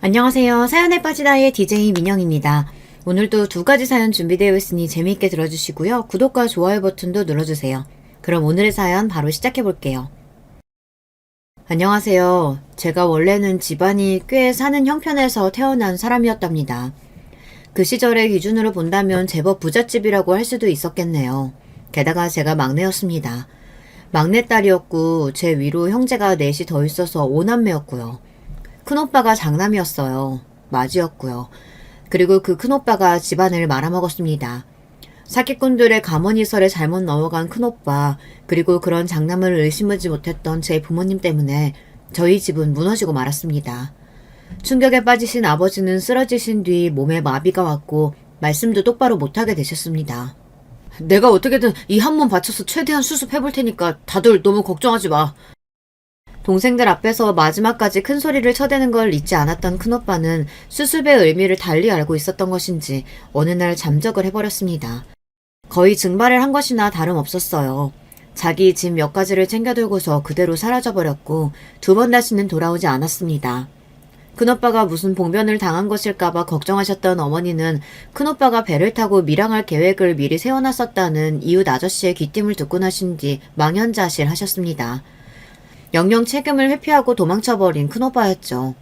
안녕하세요. 사연에 빠지다의 DJ 민영입니다. 오늘도 두 가지 사연 준비되어 있으니 재미있게 들어주시고요. 구독과 좋아요 버튼도 눌러주세요. 그럼 오늘의 사연 바로 시작해 볼게요. 안녕하세요. 제가 원래는 집안이 꽤 사는 형편에서 태어난 사람이었답니다. 그 시절의 기준으로 본다면 제법 부잣집이라고 할 수도 있었겠네요. 게다가 제가 막내였습니다. 막내딸이었고 제 위로 형제가 넷이 더 있어서 5남매였고요. 큰오빠가 장남이었어요. 맞이였고요. 그리고 그 큰오빠가 집안을 말아먹었습니다. 사기꾼들의 가문이설에 잘못 넘어간 큰오빠, 그리고 그런 장남을 의심하지 못했던 제 부모님 때문에 저희 집은 무너지고 말았습니다. 충격에 빠지신 아버지는 쓰러지신 뒤 몸에 마비가 왔고 말씀도 똑바로 못하게 되셨습니다. 내가 어떻게든 이 한 몸 바쳐서 최대한 수습해볼 테니까 다들 너무 걱정하지 마. 동생들 앞에서 마지막까지 큰 소리를 쳐대는 걸 잊지 않았던 큰오빠는 수습의 의미를 달리 알고 있었던 것인지 어느 날 잠적을 해버렸습니다. 거의 증발을 한 것이나 다름없었어요. 자기 집 몇 가지를 챙겨들고서 그대로 사라져버렸고 두 번 다시는 돌아오지 않았습니다. 큰오빠가 무슨 봉변을 당한 것일까봐 걱정하셨던 어머니는 큰오빠가 배를 타고 밀항할 계획을 미리 세워놨었다는 이웃 아저씨의 귀띔을 듣고 나신 뒤 망연자실 하셨습니다. 영영 책임을 회피하고 도망쳐버린 큰오빠였죠.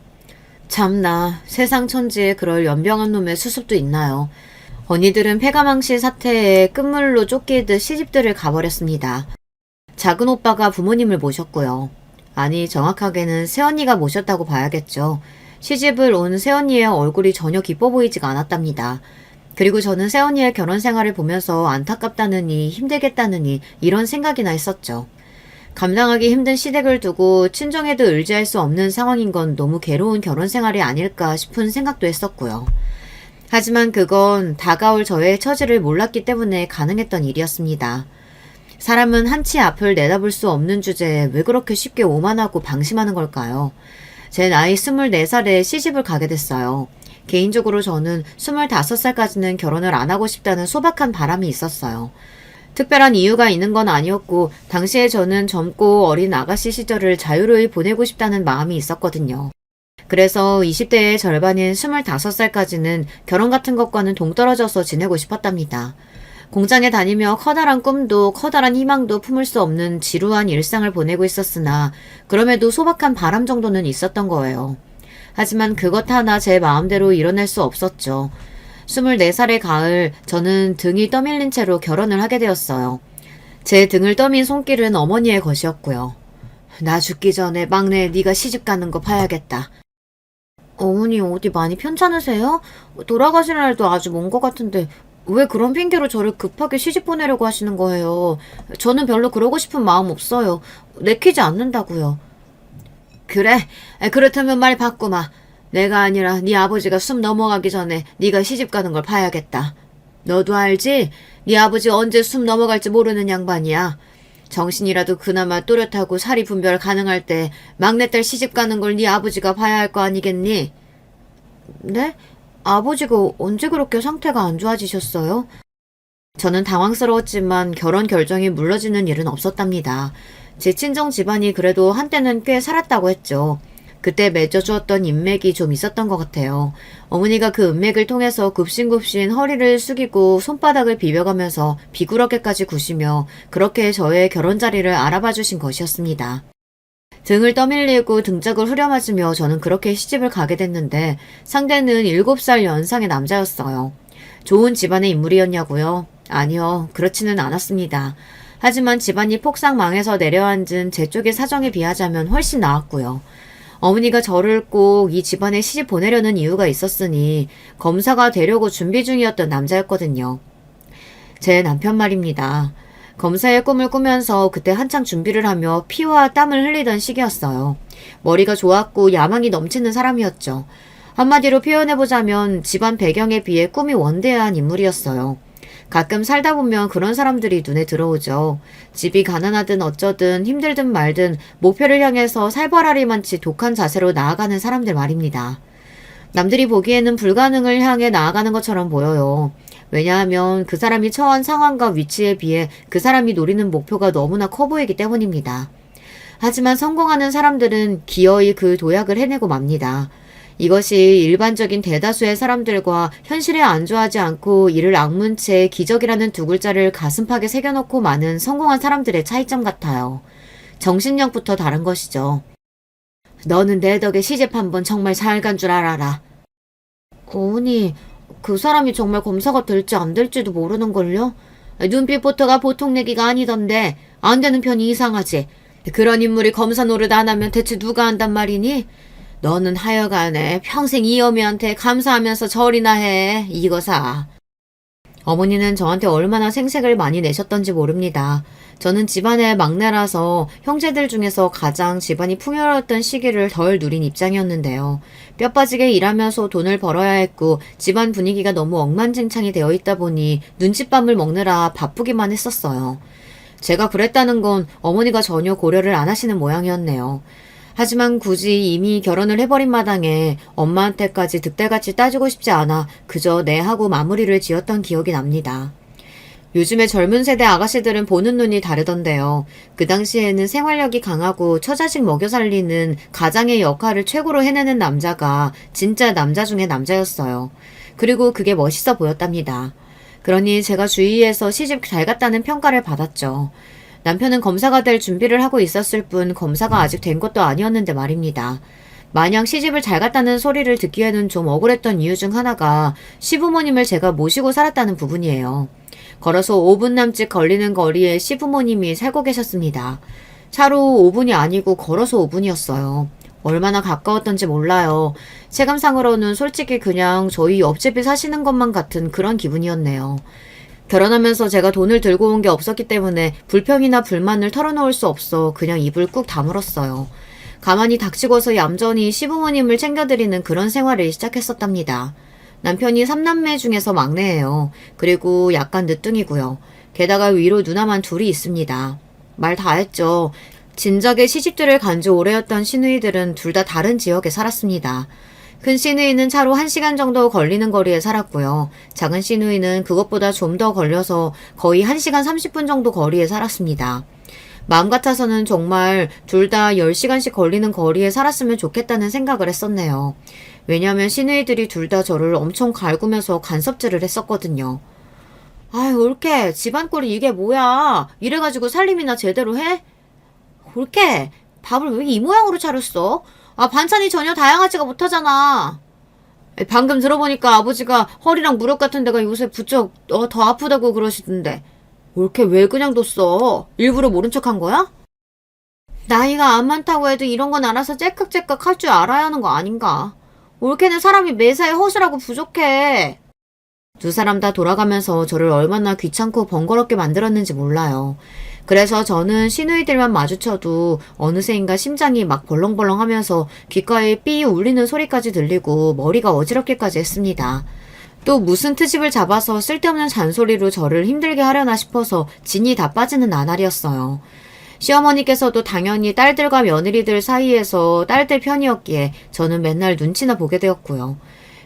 참나, 세상 천지에 그럴 연병한 놈의 수습도 있나요. 언니들은 폐가망신 사태에 끝물로 쫓기듯 시집들을 가버렸습니다. 작은 오빠가 부모님을 모셨고요. 아니, 정확하게는 새언니가 모셨다고 봐야겠죠. 시집을 온 새언니의 얼굴이 전혀 기뻐 보이지가 않았답니다. 그리고 저는 새언니의 결혼 생활을 보면서 안타깝다느니 힘들겠다느니 이런 생각이나 했었죠. 감당하기 힘든 시댁을 두고 친정에도 의지할 수 없는 상황인 건 너무 괴로운 결혼 생활이 아닐까 싶은 생각도 했었고요. 하지만 그건 다가올 저의 처지를 몰랐기 때문에 가능했던 일이었습니다. 사람은 한치 앞을 내다볼 수 없는 주제에 왜 그렇게 쉽게 오만하고 방심하는 걸까요? 제 나이 24살에 시집을 가게 됐어요. 개인적으로 저는 25살까지는 결혼을 안 하고 싶다는 소박한 바람이 있었어요. 특별한 이유가 있는 건 아니었고 당시에 저는 젊고 어린 아가씨 시절을 자유로이 보내고 싶다는 마음이 있었거든요. 그래서 20대의 절반인 25살까지는 결혼 같은 것과는 동떨어져서 지내고 싶었답니다. 공장에 다니며 커다란 꿈도 커다란 희망도 품을 수 없는 지루한 일상을 보내고 있었으나 그럼에도 소박한 바람 정도는 있었던 거예요. 하지만 그것 하나 제 마음대로 이뤄낼 수 없었죠. 24살의 가을, 저는 등이 떠밀린 채로 결혼을 하게 되었어요. 제 등을 떠민 손길은 어머니의 것이었고요. 나 죽기 전에 막내 네가 시집 가는 거 봐야겠다. 어머니 어디 많이 편찮으세요? 돌아가시는 날도 아주 먼 것 같은데 왜 그런 핑계로 저를 급하게 시집 보내려고 하시는 거예요? 저는 별로 그러고 싶은 마음 없어요. 내키지 않는다고요. 그래? 그렇다면 말 바꾸마. 내가 아니라 네 아버지가 숨 넘어가기 전에 네가 시집 가는 걸 봐야겠다. 너도 알지? 네 아버지 언제 숨 넘어갈지 모르는 양반이야. 정신이라도 그나마 또렷하고 사리 분별 가능할 때 막내딸 시집 가는 걸 네 아버지가 봐야 할 거 아니겠니? 네? 아버지가 언제 그렇게 상태가 안 좋아지셨어요? 저는 당황스러웠지만 결혼 결정이 물러지는 일은 없었답니다. 제 친정 집안이 그래도 한때는 꽤 살았다고 했죠. 그때 맺어주었던 인맥이 좀 있었던 것 같아요. 어머니가 그 인맥을 통해서 굽신굽신 허리를 숙이고 손바닥을 비벼가면서 비굴하게까지 구시며 그렇게 저의 결혼 자리를 알아봐 주신 것이었습니다. 등을 떠밀리고 등짝을 후려맞으며 저는 그렇게 시집을 가게 됐는데 상대는 7살 연상의 남자였어요. 좋은 집안의 인물이었냐고요? 아니요, 그렇지는 않았습니다. 하지만 집안이 폭삭 망해서 내려앉은 제 쪽의 사정에 비하자면 훨씬 나았고요. 어머니가 저를 꼭 이 집안에 시집 보내려는 이유가 있었으니 검사가 되려고 준비 중이었던 남자였거든요. 제 남편 말입니다. 검사의 꿈을 꾸면서 그때 한창 준비를 하며 피와 땀을 흘리던 시기였어요. 머리가 좋았고 야망이 넘치는 사람이었죠. 한마디로 표현해보자면 집안 배경에 비해 꿈이 원대한 인물이었어요. 가끔 살다 보면 그런 사람들이 눈에 들어오죠. 집이 가난하든 어쩌든 힘들든 말든 목표를 향해서 살벌하리만치 독한 자세로 나아가는 사람들 말입니다. 남들이 보기에는 불가능을 향해 나아가는 것처럼 보여요. 왜냐하면 그 사람이 처한 상황과 위치에 비해 그 사람이 노리는 목표가 너무나 커 보이기 때문입니다. 하지만 성공하는 사람들은 기어이 그 도약을 해내고 맙니다. 이것이 일반적인 대다수의 사람들과 현실에 안주하지 않고 이를 악문 채 기적이라는 두 글자를 가슴팍에 새겨놓고 많은 성공한 사람들의 차이점 같아요. 정신력부터 다른 것이죠. 너는 내 덕에 시집 한번 정말 잘 간 줄 알아라. 어머니, 그 사람이 정말 검사가 될지 안 될지도 모르는걸요? 눈빛부터가 보통 내기가 아니던데 안 되는 편이 이상하지. 그런 인물이 검사 노릇 안 하면 대체 누가 한단 말이니? 너는 하여간에 평생 이 어미한테 감사하면서 절이나 해. 이거사. 어머니는 저한테 얼마나 생색을 많이 내셨던지 모릅니다. 저는 집안의 막내라서 형제들 중에서 가장 집안이 풍요로웠던 시기를 덜 누린 입장이었는데요. 뼈 빠지게 일하면서 돈을 벌어야 했고 집안 분위기가 너무 엉망진창이 되어 있다 보니 눈칫밥을 먹느라 바쁘기만 했었어요. 제가 그랬다는 건 어머니가 전혀 고려를 안 하시는 모양이었네요. 하지만 굳이 이미 결혼을 해버린 마당에 엄마한테까지 득달같이 따지고 싶지 않아 그저 네 하고 마무리를 지었던 기억이 납니다. 요즘의 젊은 세대 아가씨들은 보는 눈이 다르던데요. 그 당시에는 생활력이 강하고 처자식 먹여 살리는 가장의 역할을 최고로 해내는 남자가 진짜 남자 중에 남자였어요. 그리고 그게 멋있어 보였답니다. 그러니 제가 주위에서 시집 잘 갔다는 평가를 받았죠. 남편은 검사가 될 준비를 하고 있었을 뿐 검사가 아직 된 것도 아니었는데 말입니다. 마냥 시집을 잘 갔다는 소리를 듣기에는 좀 억울했던 이유 중 하나가 시부모님을 제가 모시고 살았다는 부분이에요. 걸어서 5분 남짓 걸리는 거리에 시부모님이 살고 계셨습니다. 차로 5분이 아니고 걸어서 5분이었어요. 얼마나 가까웠던지 몰라요. 체감상으로는 솔직히 그냥 저희 옆집에 사시는 것만 같은 그런 기분이었네요. 결혼하면서 제가 돈을 들고 온 게 없었기 때문에 불평이나 불만을 털어놓을 수 없어 그냥 입을 꾹 다물었어요. 가만히 닥치고서 얌전히 시부모님을 챙겨드리는 그런 생활을 시작했었답니다. 남편이 3남매 중에서 막내예요. 그리고 약간 늦둥이고요. 게다가 위로 누나만 둘이 있습니다. 말 다 했죠. 진작에 시집들을 간 지 오래였던 시누이들은 둘 다 다른 지역에 살았습니다. 큰 시누이는 차로 1시간 정도 걸리는 거리에 살았고요. 작은 시누이는 그것보다 좀 더 걸려서 거의 1시간 30분 정도 거리에 살았습니다. 마음 같아서는 정말 둘 다 10시간씩 걸리는 거리에 살았으면 좋겠다는 생각을 했었네요. 왜냐하면 시누이들이 둘 다 저를 엄청 갈구면서 간섭질을 했었거든요. 아유, 올케, 집안꼴이 이게 뭐야? 이래가지고 살림이나 제대로 해? 올케, 밥을 왜 이 모양으로 차렸어? 아, 반찬이 전혀 다양하지가 못하잖아. 방금 들어보니까 아버지가 허리랑 무릎 같은 데가 요새 부쩍 더 아프다고 그러시던데. 올케 왜 그냥 뒀어? 일부러 모른 척한 거야? 나이가 안 많다고 해도 이런 건 알아서 째깍째깍 할 줄 알아야 하는 거 아닌가? 올케는 사람이 매사에 허술하고 부족해. 두 사람 다 돌아가면서 저를 얼마나 귀찮고 번거롭게 만들었는지 몰라요. 그래서 저는 시누이들만 마주쳐도 어느새인가 심장이 막 벌렁벌렁 하면서 귓가에 삐 울리는 소리까지 들리고 머리가 어지럽기까지 했습니다. 또 무슨 트집을 잡아서 쓸데없는 잔소리로 저를 힘들게 하려나 싶어서 진이 다 빠지는 나날이었어요. 시어머니께서도 당연히 딸들과 며느리들 사이에서 딸들 편이었기에 저는 맨날 눈치나 보게 되었고요.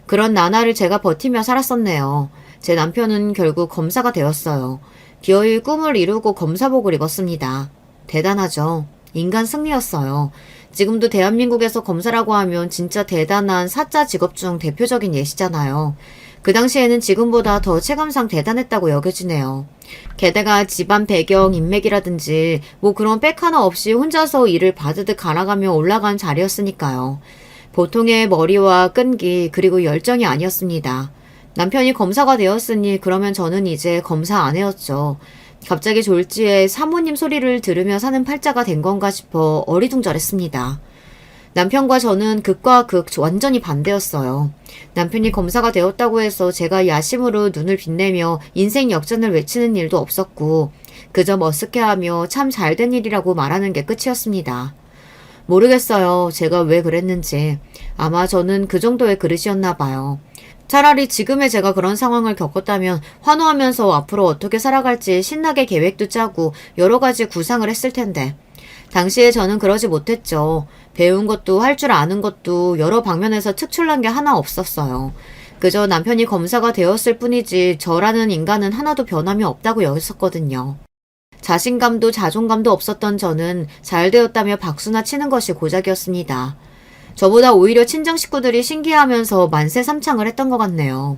그런 나날을 제가 버티며 살았었네요. 제 남편은 결국 검사가 되었어요. 기어이 꿈을 이루고 검사복을 입었습니다. 대단하죠. 인간 승리였어요. 지금도 대한민국에서 검사라고 하면 진짜 대단한 사자 직업 중 대표적인 예시잖아요. 그 당시에는 지금보다 더 체감상 대단했다고 여겨지네요. 게다가 집안 배경, 인맥이라든지 뭐 그런 백 하나 없이 혼자서 일을 바드득 갈아가며 올라간 자리였으니까요. 보통의 머리와 끈기 그리고 열정이 아니었습니다. 남편이 검사가 되었으니 그러면 저는 이제 검사 아내였죠. 갑자기 졸지에 사모님 소리를 들으며 사는 팔자가 된 건가 싶어 어리둥절했습니다. 남편과 저는 극과 극 완전히 반대였어요. 남편이 검사가 되었다고 해서 제가 야심으로 눈을 빛내며 인생 역전을 외치는 일도 없었고 그저 머쓱해하며 참 잘된 일이라고 말하는 게 끝이었습니다. 모르겠어요. 제가 왜 그랬는지. 아마 저는 그 정도의 그릇이었나 봐요. 차라리 지금의 제가 그런 상황을 겪었다면 환호하면서 앞으로 어떻게 살아갈지 신나게 계획도 짜고 여러 가지 구상을 했을 텐데. 당시에 저는 그러지 못했죠. 배운 것도 할 줄 아는 것도 여러 방면에서 특출난 게 하나 없었어요. 그저 남편이 검사가 되었을 뿐이지 저라는 인간은 하나도 변함이 없다고 여겼었거든요. 자신감도 자존감도 없었던 저는 잘 되었다며 박수나 치는 것이 고작이었습니다. 저보다 오히려 친정 식구들이 신기해하면서 만세삼창을 했던 것 같네요.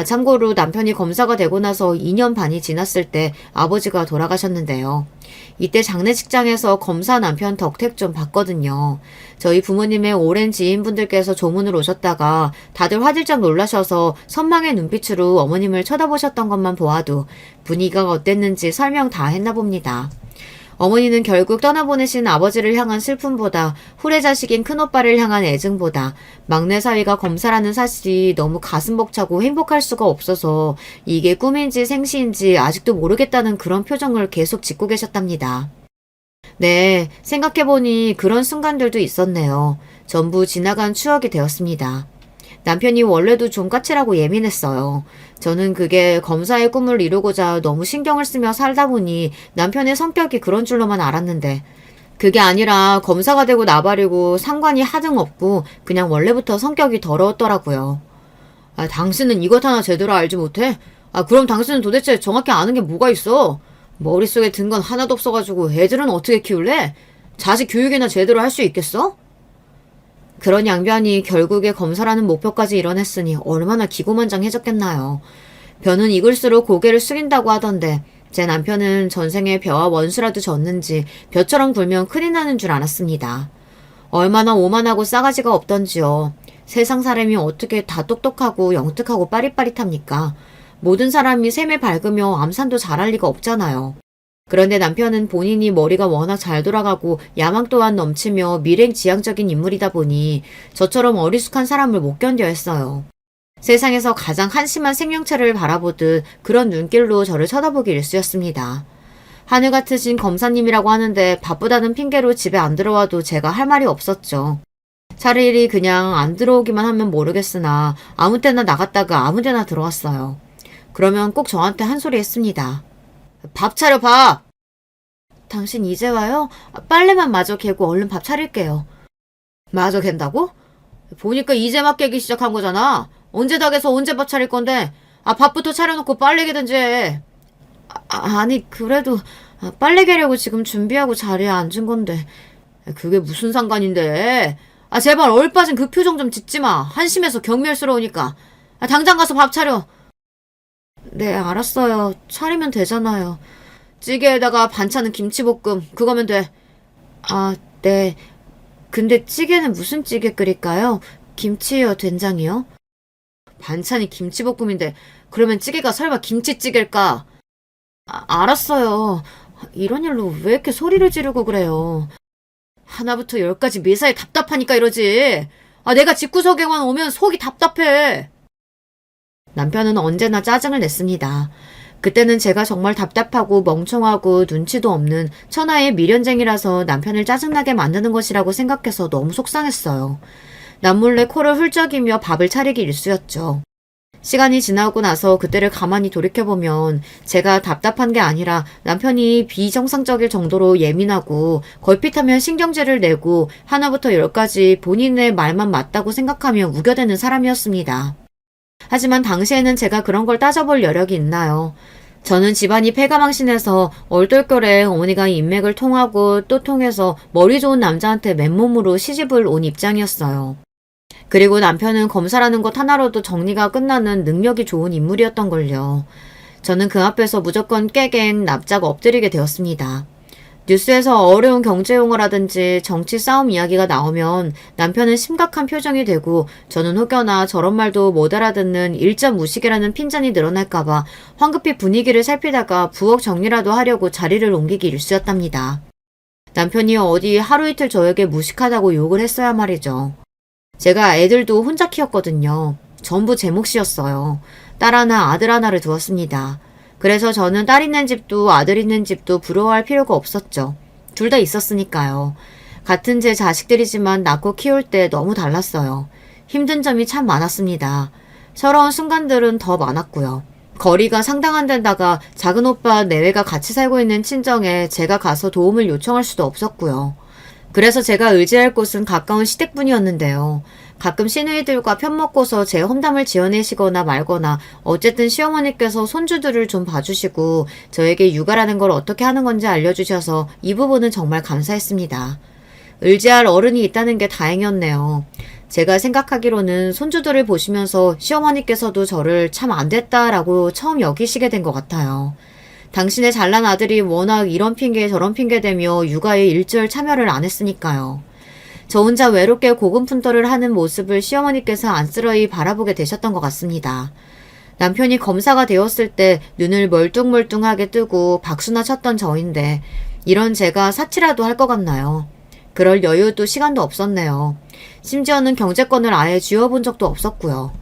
참고로 남편이 검사가 되고 나서 2년 반이 지났을 때 아버지가 돌아가셨는데요. 이때 장례식장에서 검사 남편 덕택 좀 봤거든요. 저희 부모님의 오랜 지인분들께서 조문을 오셨다가 다들 화들짝 놀라셔서 선망의 눈빛으로 어머님을 쳐다보셨던 것만 보아도 분위기가 어땠는지 설명 다 했나 봅니다. 어머니는 결국 떠나보내신 아버지를 향한 슬픔보다 후레자식인 큰오빠를 향한 애증보다 막내 사위가 검사라는 사실이 너무 가슴 벅차고 행복할 수가 없어서 이게 꿈인지 생시인지 아직도 모르겠다는 그런 표정을 계속 짓고 계셨답니다. 네, 생각해보니 그런 순간들도 있었네요. 전부 지나간 추억이 되었습니다. 남편이 원래도 좀 까칠하고 예민했어요. 저는 그게 검사의 꿈을 이루고자 너무 신경을 쓰며 살다 보니 남편의 성격이 그런 줄로만 알았는데 그게 아니라 검사가 되고 나발이고 상관이 하등 없고 그냥 원래부터 성격이 더러웠더라고요. 당신은 이것 하나 제대로 알지 못해? 그럼 당신은 도대체 정확히 아는 게 뭐가 있어? 머릿속에 든 건 하나도 없어가지고 애들은 어떻게 키울래? 자식 교육이나 제대로 할 수 있겠어? 그런 양변이 결국에 검사라는 목표까지 이뤄냈으니 얼마나 기고만장해졌겠나요. 벼는 익을수록 고개를 숙인다고 하던데 제 남편은 전생에 벼와 원수라도 졌는지 벼처럼 굴면 큰일 나는 줄 알았습니다. 얼마나 오만하고 싸가지가 없던지요. 세상 사람이 어떻게 다 똑똑하고 영특하고 빠릿빠릿합니까? 모든 사람이 셈에 밝으며 암산도 잘할 리가 없잖아요. 그런데 남편은 본인이 머리가 워낙 잘 돌아가고 야망 또한 넘치며 미래지향적인 인물이다 보니 저처럼 어리숙한 사람을 못 견뎌 했어요. 세상에서 가장 한심한 생명체를 바라보듯 그런 눈길로 저를 쳐다보기 일쑤였습니다. 하늘 같으신 검사님이라고 하는데 바쁘다는 핑계로 집에 안 들어와도 제가 할 말이 없었죠. 차라리 그냥 안 들어오기만 하면 모르겠으나 아무 때나 나갔다가 아무 데나 들어왔어요. 그러면 꼭 저한테 한 소리 했습니다. 밥 차려 밥! 당신 이제 와요? 빨래만 마저 개고 얼른 밥 차릴게요. 마저 갠다고? 보니까 이제 막 개기 시작한 거잖아. 언제 다 개서 언제 밥 차릴 건데? 밥부터 차려놓고 빨래 개든지 해. 아니 그래도 빨래 개려고 지금 준비하고 자리에 앉은 건데. 그게 무슨 상관인데? 제발 얼빠진 그 표정 좀 짓지 마. 한심해서 경멸스러우니까. 당장 가서 밥 차려. 네, 알았어요. 차리면 되잖아요. 찌개에다가 반찬은 김치볶음, 그거면 돼. 네. 근데 찌개는 무슨 찌개 끓일까요? 김치요, 된장이요? 반찬이 김치볶음인데, 그러면 찌개가 설마 김치찌개일까? 알았어요. 이런 일로 왜 이렇게 소리를 지르고 그래요? 하나부터 열까지 매사에 답답하니까 이러지. 내가 집구석에만 오면 속이 답답해. 남편은 언제나 짜증을 냈습니다. 그때는 제가 정말 답답하고 멍청하고 눈치도 없는 천하의 미련쟁이라서 남편을 짜증나게 만드는 것이라고 생각해서 너무 속상했어요. 남몰래 코를 훌쩍이며 밥을 차리기 일쑤였죠. 시간이 지나고 나서 그때를 가만히 돌이켜보면 제가 답답한 게 아니라 남편이 비정상적일 정도로 예민하고 걸핏하면 신경질을 내고 하나부터 열까지 본인의 말만 맞다고 생각하며 우겨대는 사람이었습니다. 하지만 당시에는 제가 그런 걸 따져볼 여력이 있나요? 저는 집안이 패가망신해서 얼떨결에 어머니가 인맥을 통하고 또 통해서 머리 좋은 남자한테 맨몸으로 시집을 온 입장이었어요. 그리고 남편은 검사라는 것 하나로도 정리가 끝나는 능력이 좋은 인물이었던걸요. 저는 그 앞에서 무조건 깨갱 납작 엎드리게 되었습니다. 뉴스에서 어려운 경제용어라든지 정치 싸움 이야기가 나오면 남편은 심각한 표정이 되고 저는 혹여나 저런 말도 못 알아듣는 일점 무식이라는 핀잔이 늘어날까봐 황급히 분위기를 살피다가 부엌 정리라도 하려고 자리를 옮기기 일쑤였답니다. 남편이 어디 하루 이틀 저에게 무식하다고 욕을 했어야 말이죠. 제가 애들도 혼자 키웠거든요. 전부 제 몫이었어요. 딸 하나 아들 하나를 두었습니다. 그래서 저는 딸 있는 집도 아들 있는 집도 부러워할 필요가 없었죠. 둘 다 있었으니까요. 같은 제 자식들이지만 낳고 키울 때 너무 달랐어요. 힘든 점이 참 많았습니다. 서러운 순간들은 더 많았고요. 거리가 상당한 데다가 작은 오빠 내외가 같이 살고 있는 친정에 제가 가서 도움을 요청할 수도 없었고요. 그래서 제가 의지할 곳은 가까운 시댁뿐이었는데요. 가끔 시누이들과 편먹고서 제 험담을 지어내시거나 말거나 어쨌든 시어머니께서 손주들을 좀 봐주시고 저에게 육아라는 걸 어떻게 하는 건지 알려주셔서 이 부분은 정말 감사했습니다. 의지할 어른이 있다는 게 다행이었네요. 제가 생각하기로는 손주들을 보시면서 시어머니께서도 저를 참 안 됐다라고 처음 여기시게 된 것 같아요. 당신의 잘난 아들이 워낙 이런 핑계 저런 핑계 대며 육아에 일절 참여를 안 했으니까요. 저 혼자 외롭게 고군분투를 하는 모습을 시어머니께서 안쓰러이 바라보게 되셨던 것 같습니다. 남편이 검사가 되었을 때 눈을 멀뚱멀뚱하게 뜨고 박수나 쳤던 저인데 이런 제가 사치라도 할 것 같나요? 그럴 여유도 시간도 없었네요. 심지어는 경제권을 아예 쥐어본 적도 없었고요.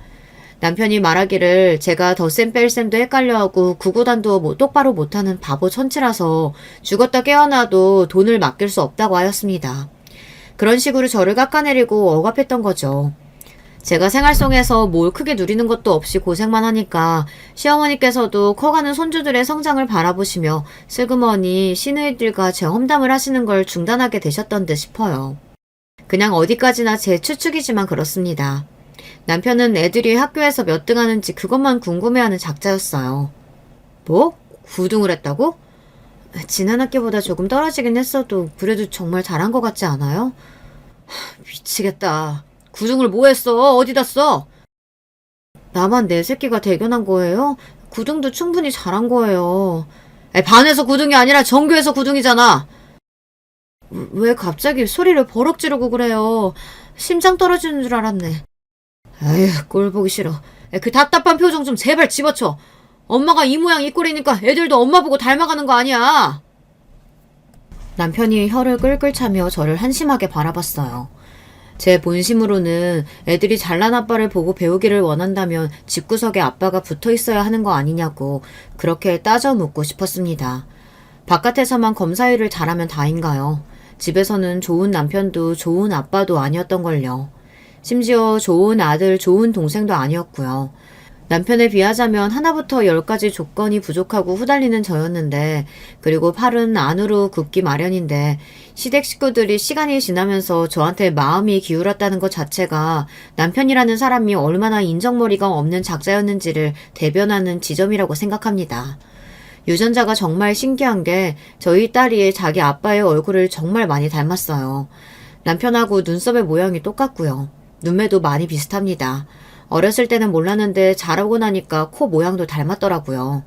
남편이 말하기를 제가 덧셈 뺄셈도 헷갈려하고 구구단도 똑바로 못하는 바보 천치라서 죽었다 깨어나도 돈을 맡길 수 없다고 하였습니다. 그런 식으로 저를 깎아내리고 억압했던 거죠. 제가 생활 속에서 뭘 크게 누리는 것도 없이 고생만 하니까 시어머니께서도 커가는 손주들의 성장을 바라보시며 슬그머니 시누이들과 제 험담을 하시는 걸 중단하게 되셨던 듯 싶어요. 그냥 어디까지나 제 추측이지만 그렇습니다. 남편은 애들이 학교에서 몇 등 하는지 그것만 궁금해하는 작자였어요. 뭐? 9등을 했다고? 지난 학기보다 조금 떨어지긴 했어도 그래도 정말 잘한 것 같지 않아요? 미치겠다. 9등을 뭐 했어? 어디다 써? 나만 내 새끼가 대견한 거예요? 9등도 충분히 잘한 거예요. 반에서 9등이 아니라 전교에서 9등이잖아. 왜 갑자기 소리를 버럭 지르고 그래요? 심장 떨어지는 줄 알았네. 아휴, 꼴 보기 싫어. 그 답답한 표정 좀 제발 집어쳐. 엄마가 이 모양 이 꼴이니까 애들도 엄마 보고 닮아가는 거 아니야. 남편이 혀를 끌끌 차며 저를 한심하게 바라봤어요. 제 본심으로는 애들이 잘난 아빠를 보고 배우기를 원한다면 집구석에 아빠가 붙어 있어야 하는 거 아니냐고 그렇게 따져 묻고 싶었습니다. 바깥에서만 검사일을 잘하면 다인가요? 집에서는 좋은 남편도 좋은 아빠도 아니었던걸요. 심지어 좋은 아들, 좋은 동생도 아니었고요. 남편에 비하자면 하나부터 10까지 조건이 부족하고 후달리는 저였는데, 그리고 팔은 안으로 굽기 마련인데 시댁 식구들이 시간이 지나면서 저한테 마음이 기울었다는 것 자체가 남편이라는 사람이 얼마나 인정머리가 없는 작자였는지를 대변하는 지점이라고 생각합니다. 유전자가 정말 신기한 게 저희 딸이 자기 아빠의 얼굴을 정말 많이 닮았어요. 남편하고 눈썹의 모양이 똑같고요. 눈매도 많이 비슷합니다. 어렸을 때는 몰랐는데 자라고 나니까 코 모양도 닮았더라고요.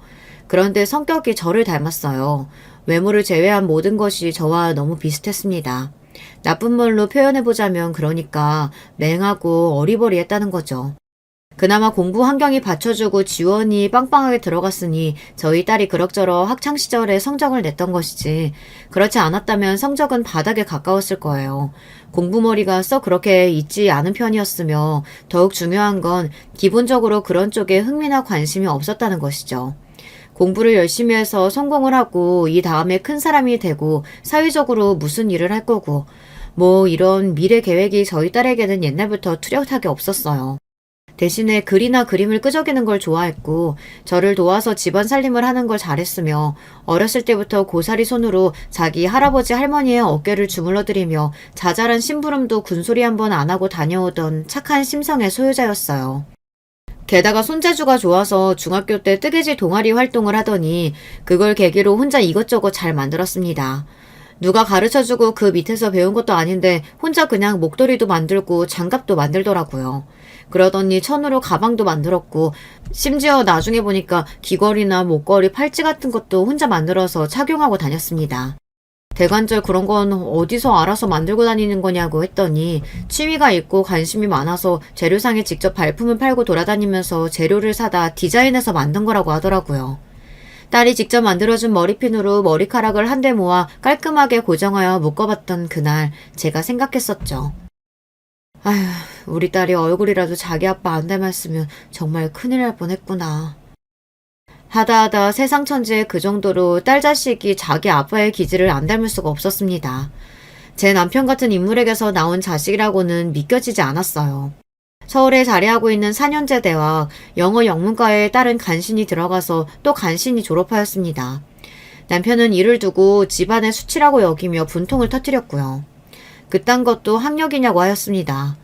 그런데 성격이 저를 닮았어요. 외모를 제외한 모든 것이 저와 너무 비슷했습니다. 나쁜 말로 표현해보자면 그러니까 맹하고 어리버리했다는 거죠. 그나마 공부 환경이 받쳐주고 지원이 빵빵하게 들어갔으니 저희 딸이 그럭저럭 학창시절에 성적을 냈던 것이지 그렇지 않았다면 성적은 바닥에 가까웠을 거예요. 공부머리가 썩 그렇게 있지 않은 편이었으며 더욱 중요한 건 기본적으로 그런 쪽에 흥미나 관심이 없었다는 것이죠. 공부를 열심히 해서 성공을 하고 이 다음에 큰 사람이 되고 사회적으로 무슨 일을 할 거고 뭐 이런 미래 계획이 저희 딸에게는 옛날부터 뚜렷하게 없었어요. 대신에 글이나 그림을 끄적이는 걸 좋아했고 저를 도와서 집안 살림을 하는 걸 잘했으며 어렸을 때부터 고사리 손으로 자기 할아버지 할머니의 어깨를 주물러드리며 자잘한 심부름도 군소리 한번 안 하고 다녀오던 착한 심성의 소유자였어요. 게다가 손재주가 좋아서 중학교 때 뜨개질 동아리 활동을 하더니 그걸 계기로 혼자 이것저것 잘 만들었습니다. 누가 가르쳐주고 그 밑에서 배운 것도 아닌데 혼자 그냥 목도리도 만들고 장갑도 만들더라고요. 그러더니 천으로 가방도 만들었고 심지어 나중에 보니까 귀걸이나 목걸이, 팔찌 같은 것도 혼자 만들어서 착용하고 다녔습니다. 대관절 그런 건 어디서 알아서 만들고 다니는 거냐고 했더니 취미가 있고 관심이 많아서 재료상에 직접 발품을 팔고 돌아다니면서 재료를 사다 디자인해서 만든 거라고 하더라고요. 딸이 직접 만들어준 머리핀으로 머리카락을 한데 모아 깔끔하게 고정하여 묶어봤던 그날 제가 생각했었죠. 아휴, 우리 딸이 얼굴이라도 자기 아빠 안 닮았으면 정말 큰일 날 뻔했구나. 하다하다 세상 천지에 그 정도로 딸 자식이 자기 아빠의 기질을 안 닮을 수가 없었습니다. 제 남편 같은 인물에게서 나온 자식이라고는 믿겨지지 않았어요. 서울에 자리하고 있는 4년제 대학 영어 영문과에 딸은 간신히 들어가서 또 간신히 졸업하였습니다. 남편은 이를 두고 집안의 수치라고 여기며 분통을 터뜨렸고요. 그딴 것도 학력이냐고 하였습니다.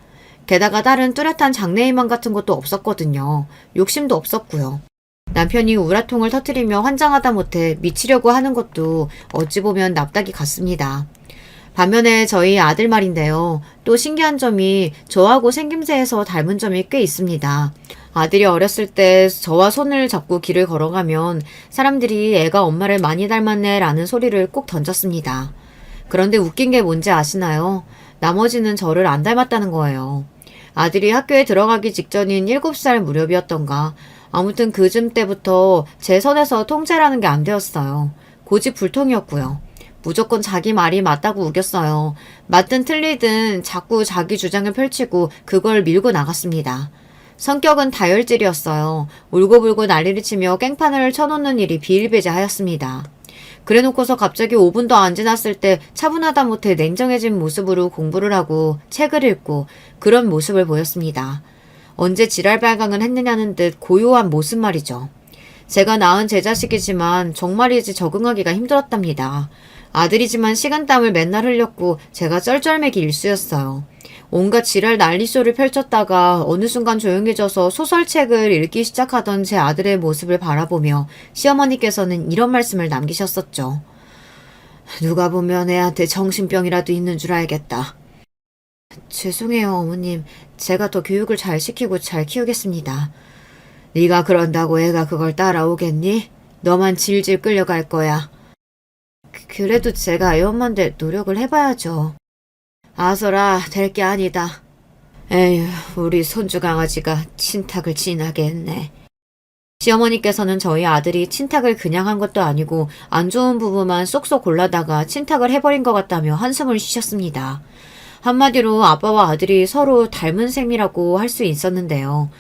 게다가 딸은 뚜렷한 장래희망 같은 것도 없었거든요. 욕심도 없었고요. 남편이 우라통을 터뜨리며 환장하다 못해 미치려고 하는 것도 어찌 보면 납작이 같습니다. 반면에 저희 아들 말인데요. 또 신기한 점이 저하고 생김새에서 닮은 점이 꽤 있습니다. 아들이 어렸을 때 저와 손을 잡고 길을 걸어가면 사람들이 애가 엄마를 많이 닮았네 라는 소리를 꼭 던졌습니다. 그런데 웃긴 게 뭔지 아시나요? 나머지는 저를 안 닮았다는 거예요. 아들이 학교에 들어가기 직전인 7살 무렵이었던가. 아무튼 그쯤 때부터 제 손에서 통제라는 게 안 되었어요. 고집불통이었고요. 무조건 자기 말이 맞다고 우겼어요. 맞든 틀리든 자꾸 자기 주장을 펼치고 그걸 밀고 나갔습니다. 성격은 다혈질이었어요. 울고불고 난리를 치며 깽판을 쳐놓는 일이 비일비재하였습니다. 그래놓고서 갑자기 5분도 안 지났을 때 차분하다 못해 냉정해진 모습으로 공부를 하고 책을 읽고 그런 모습을 보였습니다. 언제 지랄 발광을 했느냐는 듯 고요한 모습 말이죠. 제가 낳은 제 자식이지만 정말이지 적응하기가 힘들었답니다. 아들이지만 식은땀을 맨날 흘렸고 제가 쩔쩔매기 일쑤였어요. 온갖 지랄 난리쇼를 펼쳤다가 어느 순간 조용해져서 소설책을 읽기 시작하던 제 아들의 모습을 바라보며 시어머니께서는 이런 말씀을 남기셨었죠. 누가 보면 애한테 정신병이라도 있는 줄 알겠다. 죄송해요, 어머님. 제가 더 교육을 잘 시키고 잘 키우겠습니다. 네가 그런다고 애가 그걸 따라오겠니? 너만 질질 끌려갈 거야. 그래도 제가 애 엄마인데 노력을 해봐야죠. 아서라, 될 게 아니다. 에휴, 우리 손주 강아지가 친탁을 진하게 했네. 시어머니께서는 저희 아들이 친탁을 그냥 한 것도 아니고 안 좋은 부분만 쏙쏙 골라다가 친탁을 해버린 것 같다며 한숨을 쉬셨습니다. 한마디로 아빠와 아들이 서로 닮은 셈이라고 할 수 있었는데요.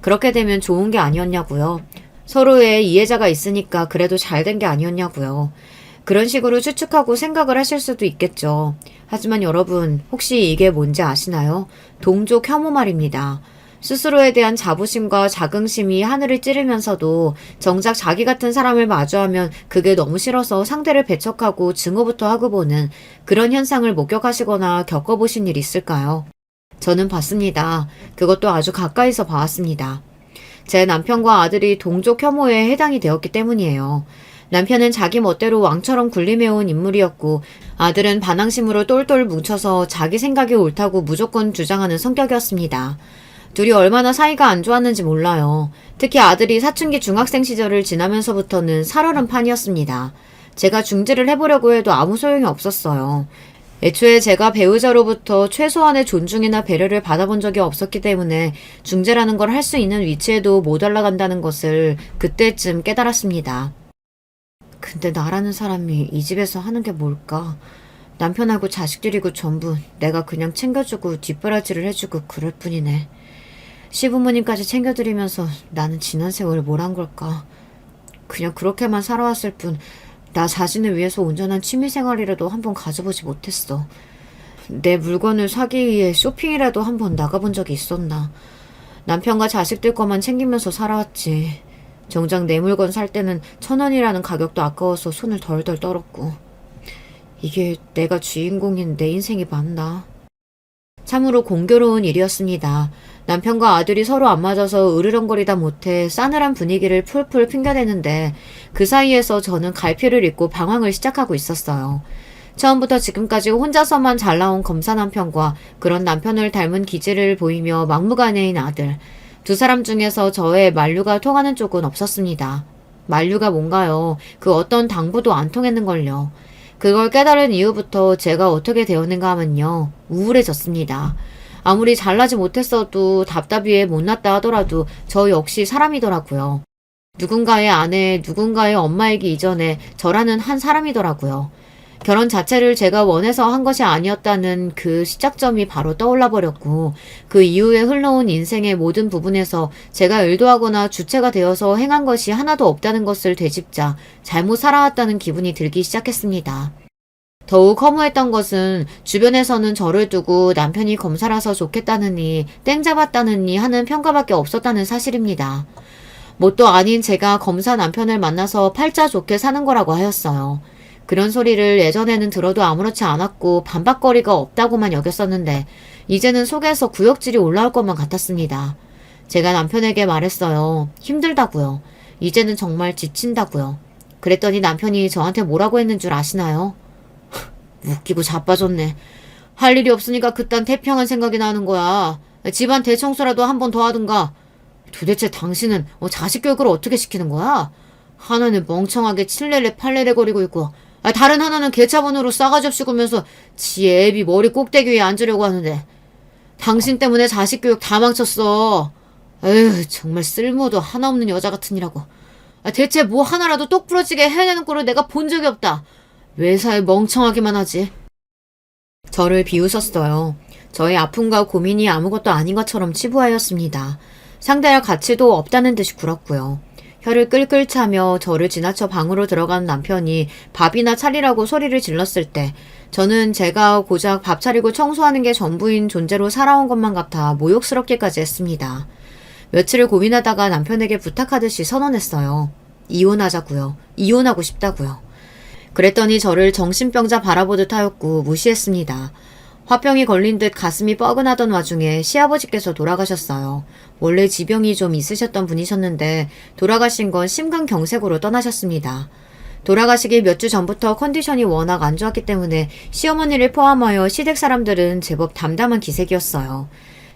그렇게 되면 좋은 게 아니었냐고요. 서로의 이해자가 있으니까 그래도 잘 된 게 아니었냐고요. 그런 식으로 추측하고 생각을 하실 수도 있겠죠. 하지만 여러분, 혹시 이게 뭔지 아시나요? 동족 혐오 말입니다. 스스로에 대한 자부심과 자긍심이 하늘을 찌르면서도 정작 자기 같은 사람을 마주하면 그게 너무 싫어서 상대를 배척하고 증오부터 하고 보는 그런 현상을 목격하시거나 겪어보신 일 있을까요? 저는 봤습니다. 그것도 아주 가까이서 봐왔습니다. 제 남편과 아들이 동족 혐오에 해당이 되었기 때문이에요. 남편은 자기 멋대로 왕처럼 군림해온 인물이었고 아들은 반항심으로 똘똘 뭉쳐서 자기 생각이 옳다고 무조건 주장하는 성격이었습니다. 둘이 얼마나 사이가 안 좋았는지 몰라요. 특히 아들이 사춘기 중학생 시절을 지나면서부터는 살얼음 판이었습니다. 제가 중재를 해보려고 해도 아무 소용이 없었어요. 애초에 제가 배우자로부터 최소한의 존중이나 배려를 받아본 적이 없었기 때문에 중재라는 걸 할 수 있는 위치에도 못 올라간다는 것을 그때쯤 깨달았습니다. 근데 나라는 사람이 이 집에서 하는 게 뭘까? 남편하고 자식들이고 전부 내가 그냥 챙겨주고 뒷바라지를 해주고 그럴 뿐이네. 시부모님까지 챙겨드리면서 나는 지난 세월을 뭘 한 걸까? 그냥 그렇게만 살아왔을 뿐 나 자신을 위해서 온전한 취미생활이라도 한번 가져보지 못했어. 내 물건을 사기 위해 쇼핑이라도 한번 나가본 적이 있었나? 남편과 자식들 것만 챙기면서 살아왔지. 정작 내 물건 살 때는 1,000원이라는 가격도 아까워서 손을 덜덜 떨었고. 이게 내가 주인공인 내 인생이 맞나? 참으로 공교로운 일이었습니다. 남편과 아들이 서로 안 맞아서 으르렁거리다 못해 싸늘한 분위기를 풀풀 핑겨대는데 그 사이에서 저는 갈피를 입고 방황을 시작하고 있었어요. 처음부터 지금까지 혼자서만 잘 나온 검사 남편과 그런 남편을 닮은 기질을 보이며 막무가내인 아들. 두 사람 중에서 저의 만류가 통하는 쪽은 없었습니다. 만류가 뭔가요? 그 어떤 당부도 안 통했는걸요. 그걸 깨달은 이후부터 제가 어떻게 되었는가 하면요. 우울해졌습니다. 아무리 잘나지 못했어도 답답이에 못났다 하더라도 저 역시 사람이더라고요. 누군가의 아내, 누군가의 엄마이기 이전에 저라는 한 사람이더라고요. 결혼 자체를 제가 원해서 한 것이 아니었다는 그 시작점이 바로 떠올라 버렸고 그 이후에 흘러온 인생의 모든 부분에서 제가 의도하거나 주체가 되어서 행한 것이 하나도 없다는 것을 되짚자 잘못 살아왔다는 기분이 들기 시작했습니다. 더욱 허무했던 것은 주변에서는 저를 두고 남편이 검사라서 좋겠다느니 땡 잡았다느니 하는 평가밖에 없었다는 사실입니다. 뭣도 아닌 제가 검사 남편을 만나서 팔자 좋게 사는 거라고 하였어요. 그런 소리를 예전에는 들어도 아무렇지 않았고 반박거리가 없다고만 여겼었는데 이제는 속에서 구역질이 올라올 것만 같았습니다. 제가 남편에게 말했어요. 힘들다고요. 이제는 정말 지친다고요. 그랬더니 남편이 저한테 뭐라고 했는 줄 아시나요? 웃기고 자빠졌네. 할 일이 없으니까 그딴 태평한 생각이 나는 거야. 집안 대청소라도 한 번 더 하든가. 도대체 당신은 자식 교육을 어떻게 시키는 거야? 하나는 멍청하게 칠레레 팔레레 거리고 있고, 다른 하나는 개차반으로 싸가지 없이 굴면서 지 애비 머리 꼭대기 위에 앉으려고 하는데, 당신 때문에 자식 교육 다 망쳤어. 에휴, 정말 쓸모도 하나 없는 여자 같으니라고. 대체 뭐 하나라도 똑부러지게 해내는 꼴을 내가 본 적이 없다. 외사에 멍청하기만 하지. 저를 비웃었어요. 저의 아픔과 고민이 아무것도 아닌 것처럼 치부하였습니다. 상대할 가치도 없다는 듯이 굴었고요. 혀를 끌끌 차며 저를 지나쳐 방으로 들어간 남편이 밥이나 차리라고 소리를 질렀을 때 저는 제가 고작 밥 차리고 청소하는 게 전부인 존재로 살아온 것만 같아 모욕스럽기까지 했습니다. 며칠을 고민하다가 남편에게 부탁하듯이 선언했어요. 이혼하자고요. 이혼하고 싶다고요. 그랬더니 저를 정신병자 바라보듯 하였고 무시했습니다. 화병이 걸린 듯 가슴이 뻐근하던 와중에 시아버지께서 돌아가셨어요. 원래 지병이 좀 있으셨던 분이셨는데 돌아가신 건 심근경색으로 떠나셨습니다. 돌아가시기 몇 주 전부터 컨디션이 워낙 안 좋았기 때문에 시어머니를 포함하여 시댁 사람들은 제법 담담한 기색이었어요.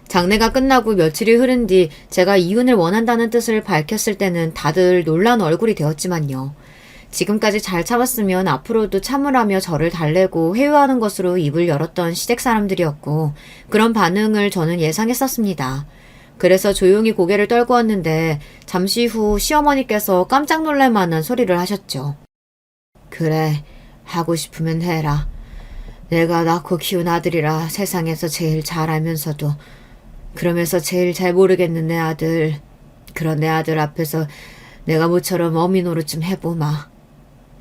장례가 끝나고 며칠이 흐른 뒤 제가 이혼을 원한다는 뜻을 밝혔을 때는 다들 놀란 얼굴이 되었지만요. 지금까지 잘 참았으면 앞으로도 참으라며 저를 달래고 회유하는 것으로 입을 열었던 시댁 사람들이었고 그런 반응을 저는 예상했었습니다. 그래서 조용히 고개를 떨고 왔는데 잠시 후 시어머니께서 깜짝 놀랄 만한 소리를 하셨죠. 그래, 하고 싶으면 해라. 내가 낳고 키운 아들이라 세상에서 제일 잘 알면서도 그러면서 제일 잘 모르겠는 내 아들. 그런 내 아들 앞에서 내가 모처럼 어미 노릇 좀 해보마.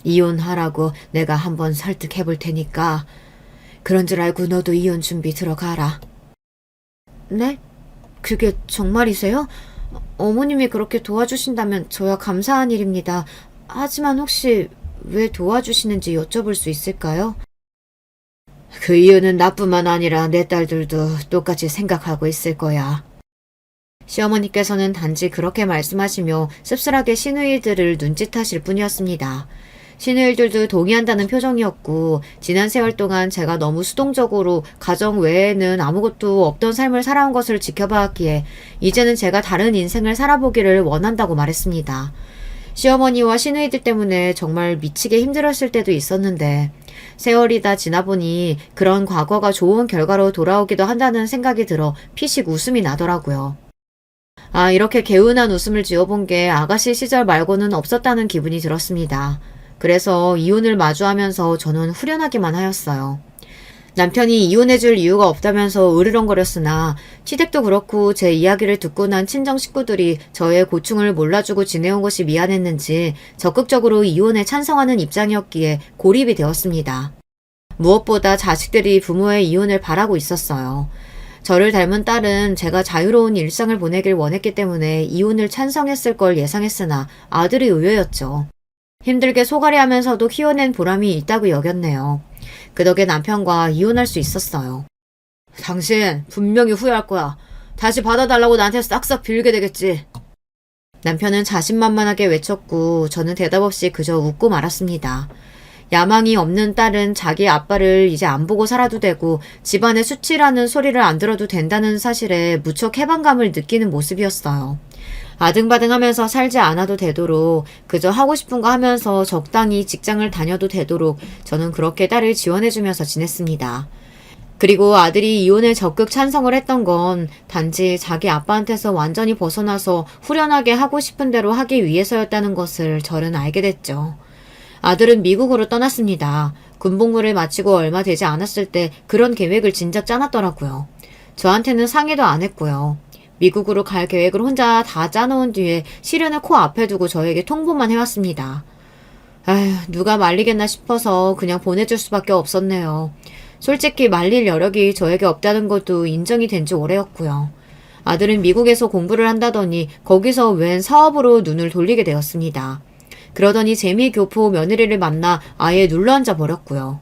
이혼하라고 내가 한번 설득해볼 테니까 그런 줄 알고 너도 이혼 준비 들어가라. 네? 그게 정말이세요? 어머님이 그렇게 도와주신다면 저야 감사한 일입니다. 하지만 혹시 왜 도와주시는지 여쭤볼 수 있을까요? 그 이유는 나뿐만 아니라 내 딸들도 똑같이 생각하고 있을 거야. 시어머니께서는 단지 그렇게 말씀하시며 씁쓸하게 시누이들을 눈짓하실 뿐이었습니다. 시누이들도 동의한다는 표정이었고 지난 세월 동안 제가 너무 수동적으로 가정 외에는 아무것도 없던 삶을 살아온 것을 지켜봐왔기에 이제는 제가 다른 인생을 살아보기를 원한다고 말했습니다. 시어머니와 시누이들 때문에 정말 미치게 힘들었을 때도 있었는데 세월이 다 지나보니 그런 과거가 좋은 결과로 돌아오기도 한다는 생각이 들어 피식 웃음이 나더라고요. 이렇게 개운한 웃음을 지어본 게 아가씨 시절 말고는 없었다는 기분이 들었습니다. 그래서 이혼을 마주하면서 저는 후련하기만 하였어요. 남편이 이혼해줄 이유가 없다면서 으르렁거렸으나 시댁도 그렇고 제 이야기를 듣고 난 친정 식구들이 저의 고충을 몰라주고 지내온 것이 미안했는지 적극적으로 이혼에 찬성하는 입장이었기에 고립이 되었습니다. 무엇보다 자식들이 부모의 이혼을 바라고 있었어요. 저를 닮은 딸은 제가 자유로운 일상을 보내길 원했기 때문에 이혼을 찬성했을 걸 예상했으나 아들이 의외였죠. 힘들게 소가리하면서도 키워낸 보람이 있다고 여겼네요. 그 덕에 남편과 이혼할 수 있었어요. 당신 분명히 후회할 거야. 다시 받아달라고 나한테 싹싹 빌게 되겠지. 남편은 자신만만하게 외쳤고 저는 대답 없이 그저 웃고 말았습니다. 야망이 없는 딸은 자기 아빠를 이제 안 보고 살아도 되고 집안의 수치라는 소리를 안 들어도 된다는 사실에 무척 해방감을 느끼는 모습이었어요. 아등바등하면서 살지 않아도 되도록 그저 하고 싶은 거 하면서 적당히 직장을 다녀도 되도록 저는 그렇게 딸을 지원해주면서 지냈습니다. 그리고 아들이 이혼에 적극 찬성을 했던 건 단지 자기 아빠한테서 완전히 벗어나서 후련하게 하고 싶은 대로 하기 위해서였다는 것을 저는 알게 됐죠. 아들은 미국으로 떠났습니다. 군복무를 마치고 얼마 되지 않았을 때 그런 계획을 진작 짜놨더라고요. 저한테는 상의도 안 했고요. 미국으로 갈 계획을 혼자 다 짜놓은 뒤에 시련을 코앞에 두고 저에게 통보만 해왔습니다. 누가 말리겠나 싶어서 그냥 보내줄 수밖에 없었네요. 솔직히 말릴 여력이 저에게 없다는 것도 인정이 된 지 오래였고요. 아들은 미국에서 공부를 한다더니 거기서 웬 사업으로 눈을 돌리게 되었습니다. 그러더니 재미교포 며느리를 만나 아예 눌러앉아 버렸고요.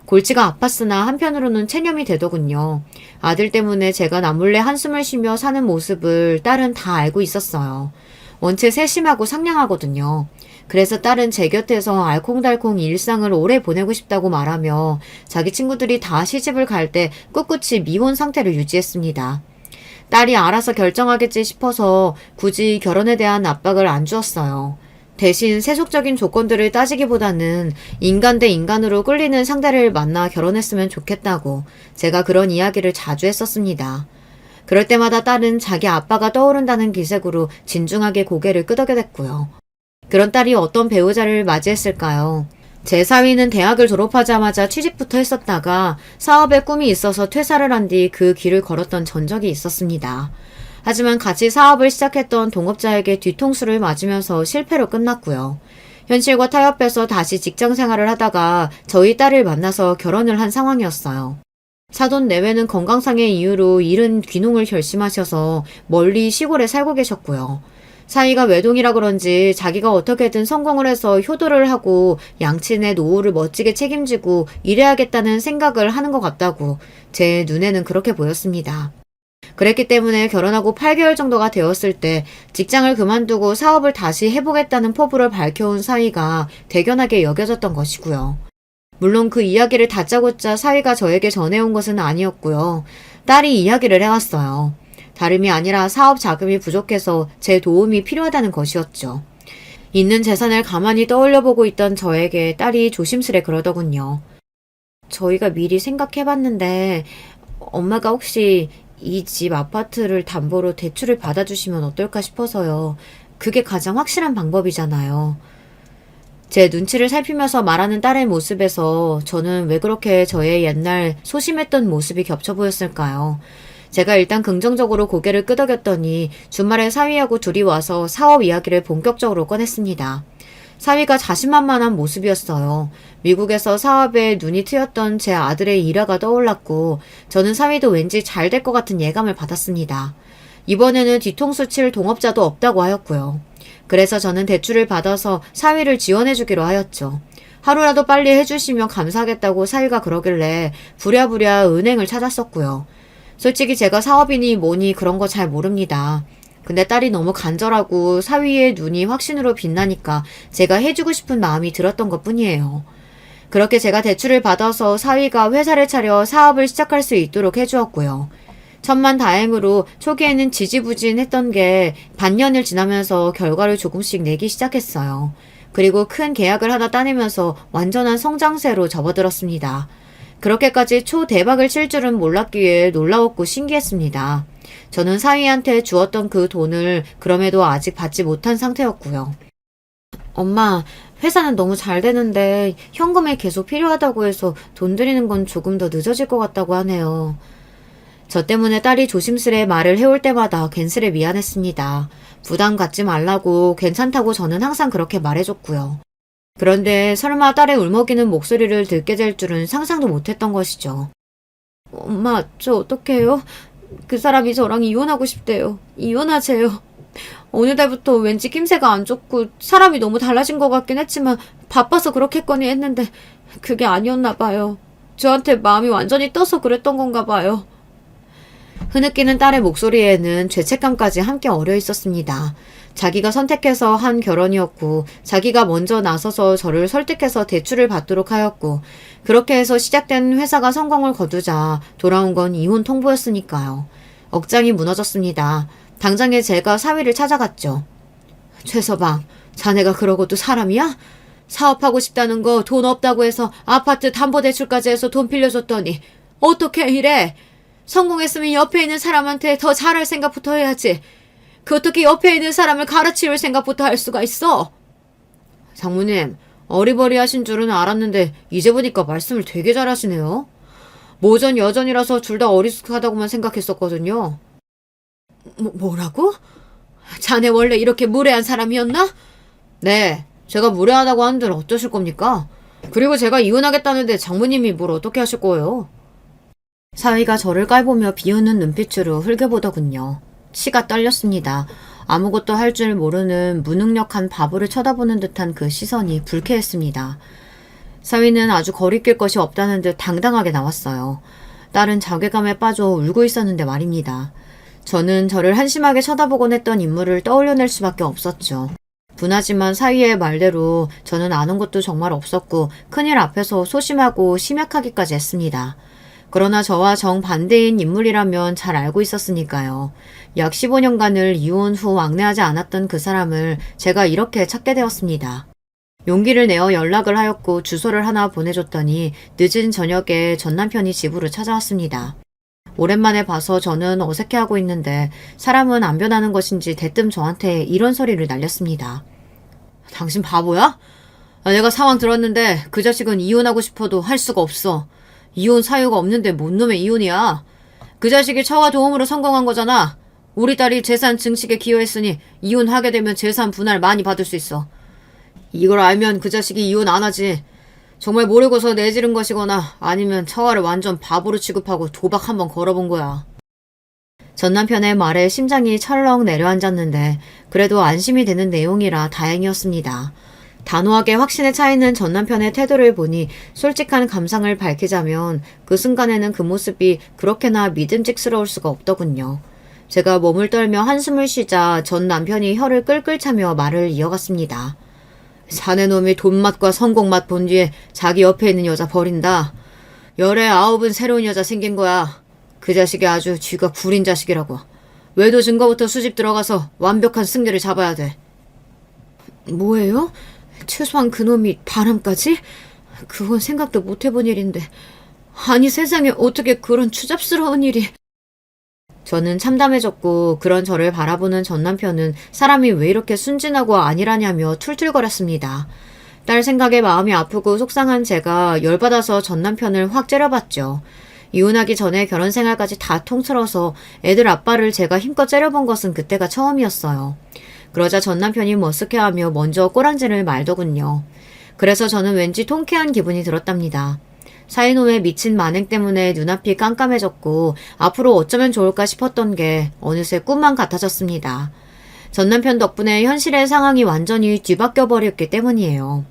골치가 아팠으나 한편으로는 체념이 되더군요. 아들 때문에 제가 남몰래 한숨을 쉬며 사는 모습을 딸은 다 알고 있었어요. 원체 세심하고 상냥하거든요. 그래서 딸은 제 곁에서 알콩달콩 일상을 오래 보내고 싶다고 말하며 자기 친구들이 다 시집을 갈 때 꿋꿋이 미혼 상태를 유지했습니다. 딸이 알아서 결정하겠지 싶어서 굳이 결혼에 대한 압박을 안 주었어요. 대신 세속적인 조건들을 따지기보다는 인간 대 인간으로 끌리는 상대를 만나 결혼했으면 좋겠다고 제가 그런 이야기를 자주 했었습니다. 그럴 때마다 딸은 자기 아빠가 떠오른다는 기색으로 진중하게 고개를 끄덕여댔고요. 그런 딸이 어떤 배우자를 맞이했을까요? 제 사위는 대학을 졸업하자마자 취직부터 했었다가 사업에 꿈이 있어서 퇴사를 한 뒤 그 길을 걸었던 전적이 있었습니다. 하지만 같이 사업을 시작했던 동업자에게 뒤통수를 맞으면서 실패로 끝났고요. 현실과 타협해서 다시 직장 생활을 하다가 저희 딸을 만나서 결혼을 한 상황이었어요. 사돈 내외는 건강상의 이유로 이른 귀농을 결심하셔서 멀리 시골에 살고 계셨고요. 사위가 외동이라 그런지 자기가 어떻게든 성공을 해서 효도를 하고 양친의 노후를 멋지게 책임지고 일해야겠다는 생각을 하는 것 같다고 제 눈에는 그렇게 보였습니다. 그랬기 때문에 결혼하고 8개월 정도가 되었을 때 직장을 그만두고 사업을 다시 해보겠다는 포부를 밝혀온 사위가 대견하게 여겨졌던 것이고요. 물론 그 이야기를 다짜고짜 사위가 저에게 전해온 것은 아니었고요. 딸이 이야기를 해왔어요. 다름이 아니라 사업 자금이 부족해서 제 도움이 필요하다는 것이었죠. 있는 재산을 가만히 떠올려보고 있던 저에게 딸이 조심스레 그러더군요. 저희가 미리 생각해봤는데 엄마가 혹시 이 집 아파트를 담보로 대출을 받아주시면 어떨까 싶어서요. 그게 가장 확실한 방법이잖아요. 제 눈치를 살피면서 말하는 딸의 모습에서 저는 왜 그렇게 저의 옛날 소심했던 모습이 겹쳐 보였을까요? 제가 일단 긍정적으로 고개를 끄덕였더니 주말에 사위하고 둘이 와서 사업 이야기를 본격적으로 꺼냈습니다. 사위가 자신만만한 모습이었어요. 미국에서 사업에 눈이 트였던 제 아들의 일화가 떠올랐고 저는 사위도 왠지 잘 될 것 같은 예감을 받았습니다. 이번에는 뒤통수 칠 동업자도 없다고 하였고요. 그래서 저는 대출을 받아서 사위를 지원해주기로 하였죠. 하루라도 빨리 해주시면 감사하겠다고 사위가 그러길래 부랴부랴 은행을 찾았었고요. 솔직히 제가 사업이니 뭐니 그런 거 잘 모릅니다. 근데 딸이 너무 간절하고 사위의 눈이 확신으로 빛나니까 제가 해주고 싶은 마음이 들었던 것 뿐이에요. 그렇게 제가 대출을 받아서 사위가 회사를 차려 사업을 시작할 수 있도록 해주었고요. 천만다행으로 초기에는 지지부진했던 게 반년을 지나면서 결과를 조금씩 내기 시작했어요. 그리고 큰 계약을 하나 따내면서 완전한 성장세로 접어들었습니다. 그렇게까지 초대박을 칠 줄은 몰랐기에 놀라웠고 신기했습니다. 저는 사위한테 주었던 그 돈을 그럼에도 아직 받지 못한 상태였고요. 엄마, 회사는 너무 잘 되는데 현금이 계속 필요하다고 해서 돈 드리는 건 조금 더 늦어질 것 같다고 하네요. 저 때문에 딸이 조심스레 말을 해올 때마다 괜스레 미안했습니다. 부담 갖지 말라고 괜찮다고 저는 항상 그렇게 말해줬고요. 그런데 설마 딸의 울먹이는 목소리를 듣게 될 줄은 상상도 못했던 것이죠. 엄마, 저 어떡해요? 그 사람이 저랑 이혼하고 싶대요. 이혼하재요. 어느 달부터 왠지 낌새가 안 좋고 사람이 너무 달라진 것 같긴 했지만 바빠서 그렇겠거니 했는데 그게 아니었나 봐요. 저한테 마음이 완전히 떠서 그랬던 건가 봐요. 흐느끼는 딸의 목소리에는 죄책감까지 함께 어려 있었습니다. 자기가 선택해서 한 결혼이었고 자기가 먼저 나서서 저를 설득해서 대출을 받도록 하였고 그렇게 해서 시작된 회사가 성공을 거두자 돌아온 건 이혼 통보였으니까요. 억장이 무너졌습니다. 당장에 제가 사위를 찾아갔죠. 최서방, 자네가 그러고도 사람이야? 사업하고 싶다는 거 돈 없다고 해서 아파트 담보대출까지 해서 돈 빌려줬더니 어떻게 이래? 성공했으면 옆에 있는 사람한테 더 잘할 생각부터 해야지. 그 어떻게 옆에 있는 사람을 가르칠 생각부터 할 수가 있어? 장모님, 어리버리하신 줄은 알았는데 이제 보니까 말씀을 되게 잘하시네요. 모전 여전이라서 둘 다 어리숙하다고만 생각했었거든요. 뭐라고? 자네 원래 이렇게 무례한 사람이었나? 네, 제가 무례하다고 하는데 어쩌실 겁니까? 그리고 제가 이혼하겠다는데 장모님이 뭘 어떻게 하실 거예요? 사위가 저를 깔보며 비웃는 눈빛으로 흘겨보더군요. 치가 떨렸습니다. 아무것도 할 줄 모르는 무능력한 바보를 쳐다보는 듯한 그 시선이 불쾌했습니다. 사위는 아주 거리낄 것이 없다는 듯 당당하게 나왔어요. 딸은 자괴감에 빠져 울고 있었는데 말입니다. 저는 저를 한심하게 쳐다보곤 했던 인물을 떠올려낼 수밖에 없었죠. 분하지만 사위의 말대로 저는 아는 것도 정말 없었고 큰일 앞에서 소심하고 심약하기까지 했습니다. 그러나 저와 정반대인 인물이라면 잘 알고 있었으니까요. 약 15년간을 이혼 후 왕래하지 않았던 그 사람을 제가 이렇게 찾게 되었습니다. 용기를 내어 연락을 하였고 주소를 하나 보내줬더니 늦은 저녁에 전 남편이 집으로 찾아왔습니다. 오랜만에 봐서 저는 어색해하고 있는데 사람은 안 변하는 것인지 대뜸 저한테 이런 소리를 날렸습니다. 당신 바보야? 내가 상황 들었는데 그 자식은 이혼하고 싶어도 할 수가 없어. 이혼 사유가 없는데 뭔 놈의 이혼이야. 그 자식이 처가 도움으로 성공한 거잖아. 우리 딸이 재산 증식에 기여했으니 이혼하게 되면 재산 분할 많이 받을 수 있어. 이걸 알면 그 자식이 이혼 안 하지. 정말 모르고서 내지른 것이거나 아니면 처가를 완전 바보로 취급하고 도박 한번 걸어본 거야. 전 남편의 말에 심장이 철렁 내려앉았는데 그래도 안심이 되는 내용이라 다행이었습니다. 단호하게 확신에 차 있는 전 남편의 태도를 보니 솔직한 감상을 밝히자면 그 순간에는 그 모습이 그렇게나 믿음직스러울 수가 없더군요. 제가 몸을 떨며 한숨을 쉬자 전 남편이 혀를 끌끌 차며 말을 이어갔습니다. 사내놈이 돈맛과 성공맛 본 뒤에 자기 옆에 있는 여자 버린다. 열에 아홉은 새로운 여자 생긴 거야. 그 자식이 아주 쥐가 구린 자식이라고. 외도 증거부터 수집 들어가서 완벽한 승리를 잡아야 돼. 뭐예요? 최소한 그놈이 바람까지? 그건 생각도 못 해본 일인데. 아니 세상에 어떻게 그런 추잡스러운 일이. 저는 참담해졌고 그런 저를 바라보는 전 남편은 사람이 왜 이렇게 순진하고 안일하냐며 툴툴거렸습니다. 딸 생각에 마음이 아프고 속상한 제가 열받아서 전 남편을 확 째려봤죠. 이혼하기 전에 결혼 생활까지 다 통틀어서 애들 아빠를 제가 힘껏 째려본 것은 그때가 처음이었어요. 그러자 전 남편이 머쓱해하며 먼저 꼬랑지를 말더군요. 그래서 저는 왠지 통쾌한 기분이 들었답니다. 사이놈의 미친 만행 때문에 눈앞이 깜깜해졌고 앞으로 어쩌면 좋을까 싶었던 게 어느새 꿈만 같아졌습니다. 전 남편 덕분에 현실의 상황이 완전히 뒤바뀌어 버렸기 때문이에요.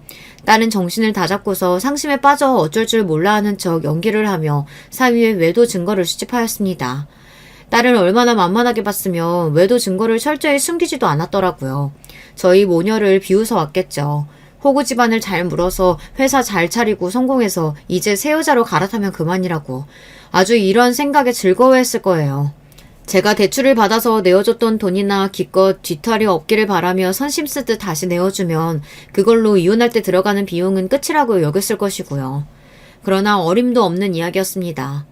딸은 정신을 다잡고서 상심에 빠져 어쩔 줄 몰라 하는 척 연기를 하며 사위의 외도 증거를 수집하였습니다. 딸을 얼마나 만만하게 봤으면 외도 증거를 철저히 숨기지도 않았더라고요. 저희 모녀를 비웃어 왔겠죠. 호구 집안을 잘 물어서 회사 잘 차리고 성공해서 이제 새 여자로 갈아타면 그만이라고. 아주 이런 생각에 즐거워했을 거예요. 제가 대출을 받아서 내어줬던 돈이나 기껏 뒤탈이 없기를 바라며 선심 쓰듯 다시 내어주면 그걸로 이혼할 때 들어가는 비용은 끝이라고 여겼을 것이고요. 그러나 어림도 없는 이야기였습니다.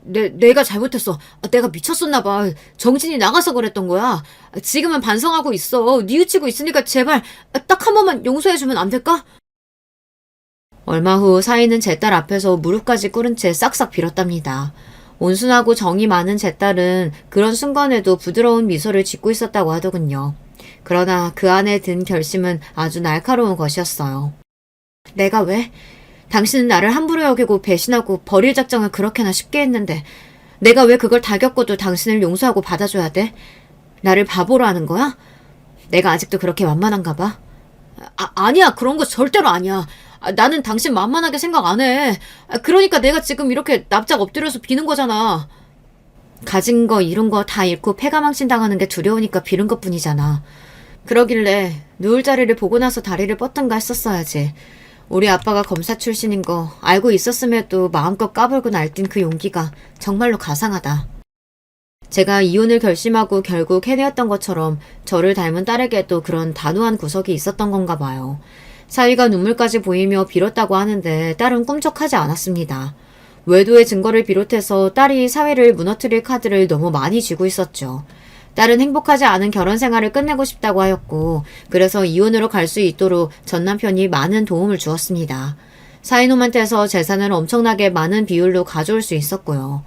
내가 잘못했어. 내가 미쳤었나 봐. 정신이 나가서 그랬던 거야. 지금은 반성하고 있어. 뉘우치고 있으니까 제발 딱 한 번만 용서해주면 안 될까? 얼마 후 사위는 제 딸 앞에서 무릎까지 꿇은 채 싹싹 빌었답니다. 온순하고 정이 많은 제 딸은 그런 순간에도 부드러운 미소를 짓고 있었다고 하더군요. 그러나 그 안에 든 결심은 아주 날카로운 것이었어요. 내가 왜? 당신은 나를 함부로 여기고 배신하고 버릴 작정을 그렇게나 쉽게 했는데 내가 왜 그걸 다 겪어도 당신을 용서하고 받아줘야 돼? 나를 바보로 하는 거야? 내가 아직도 그렇게 만만한가 봐? 아니야. 그런 거 절대로 아니야. 나는 당신 만만하게 생각 안 해. 그러니까 내가 지금 이렇게 납작 엎드려서 비는 거잖아. 가진 거 잃은 거 다 잃고 패가망신 당하는 게 두려우니까 비는 것뿐이잖아. 그러길래 누울 자리를 보고 나서 다리를 뻗든가 했었어야지. 우리 아빠가 검사 출신인 거 알고 있었음에도 마음껏 까불고 날뛴 그 용기가 정말로 가상하다. 제가 이혼을 결심하고 결국 해내었던 것처럼 저를 닮은 딸에게도 그런 단호한 구석이 있었던 건가 봐요. 사위가 눈물까지 보이며 빌었다고 하는데 딸은 꿈쩍하지 않았습니다. 외도의 증거를 비롯해서 딸이 사위를 무너뜨릴 카드를 너무 많이 쥐고 있었죠. 딸은 행복하지 않은 결혼 생활을 끝내고 싶다고 하였고 그래서 이혼으로 갈 수 있도록 전 남편이 많은 도움을 주었습니다. 사이놈한테서 재산을 엄청나게 많은 비율로 가져올 수 있었고요.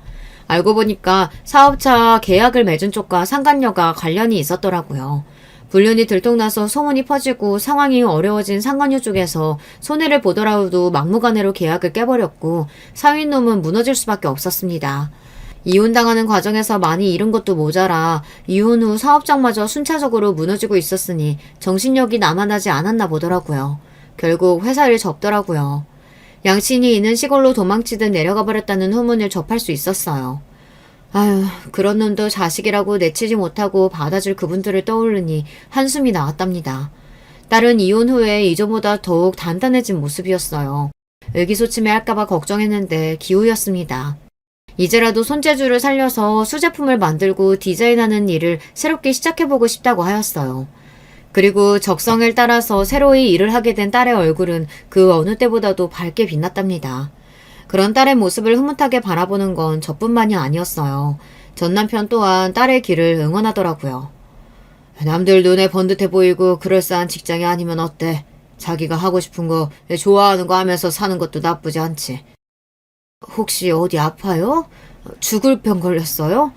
알고 보니까 사업자 계약을 맺은 쪽과 상간녀가 관련이 있었더라고요. 불륜이 들통나서 소문이 퍼지고 상황이 어려워진 상간녀 쪽에서 손해를 보더라도 막무가내로 계약을 깨버렸고 사위놈은 무너질 수밖에 없었습니다. 이혼당하는 과정에서 많이 잃은 것도 모자라 이혼 후 사업장마저 순차적으로 무너지고 있었으니 정신력이 남아나지 않았나 보더라고요. 결국 회사를 접더라고요. 양친이 있는 시골로 도망치듯 내려가 버렸다는 후문을 접할 수 있었어요. 아유, 그런 놈도 자식이라고 내치지 못하고 받아줄 그분들을 떠올르니 한숨이 나왔답니다. 딸은 이혼 후에 이전보다 더욱 단단해진 모습이었어요. 의기소침해 할까봐 걱정했는데 기우였습니다. 이제라도 손재주를 살려서 수제품을 만들고 디자인하는 일을 새롭게 시작해보고 싶다고 하였어요. 그리고 적성을 따라서 새로이 일을 하게 된 딸의 얼굴은 그 어느 때보다도 밝게 빛났답니다. 그런 딸의 모습을 흐뭇하게 바라보는 건 저뿐만이 아니었어요. 전 남편 또한 딸의 길을 응원하더라고요. 남들 눈에 번듯해 보이고 그럴싸한 직장이 아니면 어때? 자기가 하고 싶은 거, 좋아하는 거 하면서 사는 것도 나쁘지 않지. 혹시 어디 아파요? 죽을 병 걸렸어요?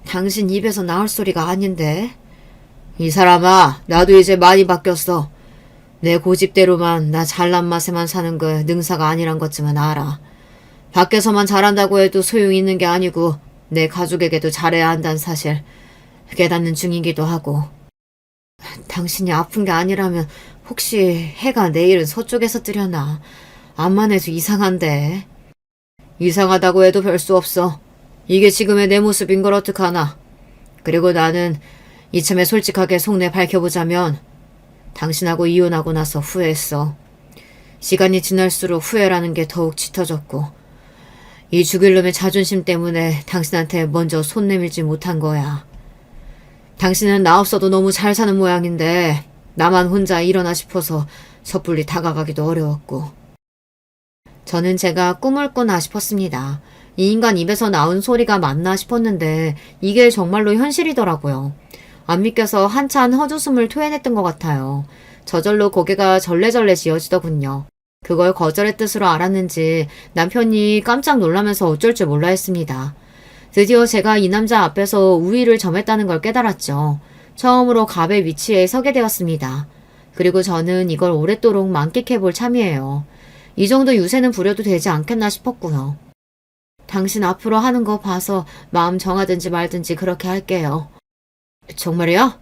당신 입에서 나올 소리가 아닌데. 이 사람아, 나도 이제 많이 바뀌었어. 내 고집대로만 나 잘난 맛에만 사는 거 능사가 아니란 것쯤은 알아. 밖에서만 잘한다고 해도 소용이 있는 게 아니고 내 가족에게도 잘해야 한다는 사실 깨닫는 중이기도 하고. 당신이 아픈 게 아니라면 혹시 해가 내일은 서쪽에서 뜨려나? 암만 해도 이상한데. 이상하다고 해도 별 수 없어. 이게 지금의 내 모습인 걸 어떡하나. 그리고 나는 이참에 솔직하게 속내 밝혀보자면 당신하고 이혼하고 나서 후회했어. 시간이 지날수록 후회라는 게 더욱 짙어졌고 이 죽일 놈의 자존심 때문에 당신한테 먼저 손 내밀지 못한 거야. 당신은 나 없어도 너무 잘 사는 모양인데 나만 혼자 일어나 싶어서 섣불리 다가가기도 어려웠고. 저는 제가 꿈을 꾸나 싶었습니다. 이 인간 입에서 나온 소리가 맞나 싶었는데 이게 정말로 현실이더라고요. 안 믿겨서 한참 헛웃음을 토해냈던 것 같아요. 저절로 고개가 절레절레 지어지더군요. 그걸 거절의 뜻으로 알았는지 남편이 깜짝 놀라면서 어쩔 줄 몰라 했습니다. 드디어 제가 이 남자 앞에서 우위를 점했다는 걸 깨달았죠. 처음으로 갑의 위치에 서게 되었습니다. 그리고 저는 이걸 오랫도록 만끽해볼 참이에요. 이 정도 유세는 부려도 되지 않겠나 싶었고요. 당신 앞으로 하는 거 봐서 마음 정하든지 말든지 그렇게 할게요. 정말이야?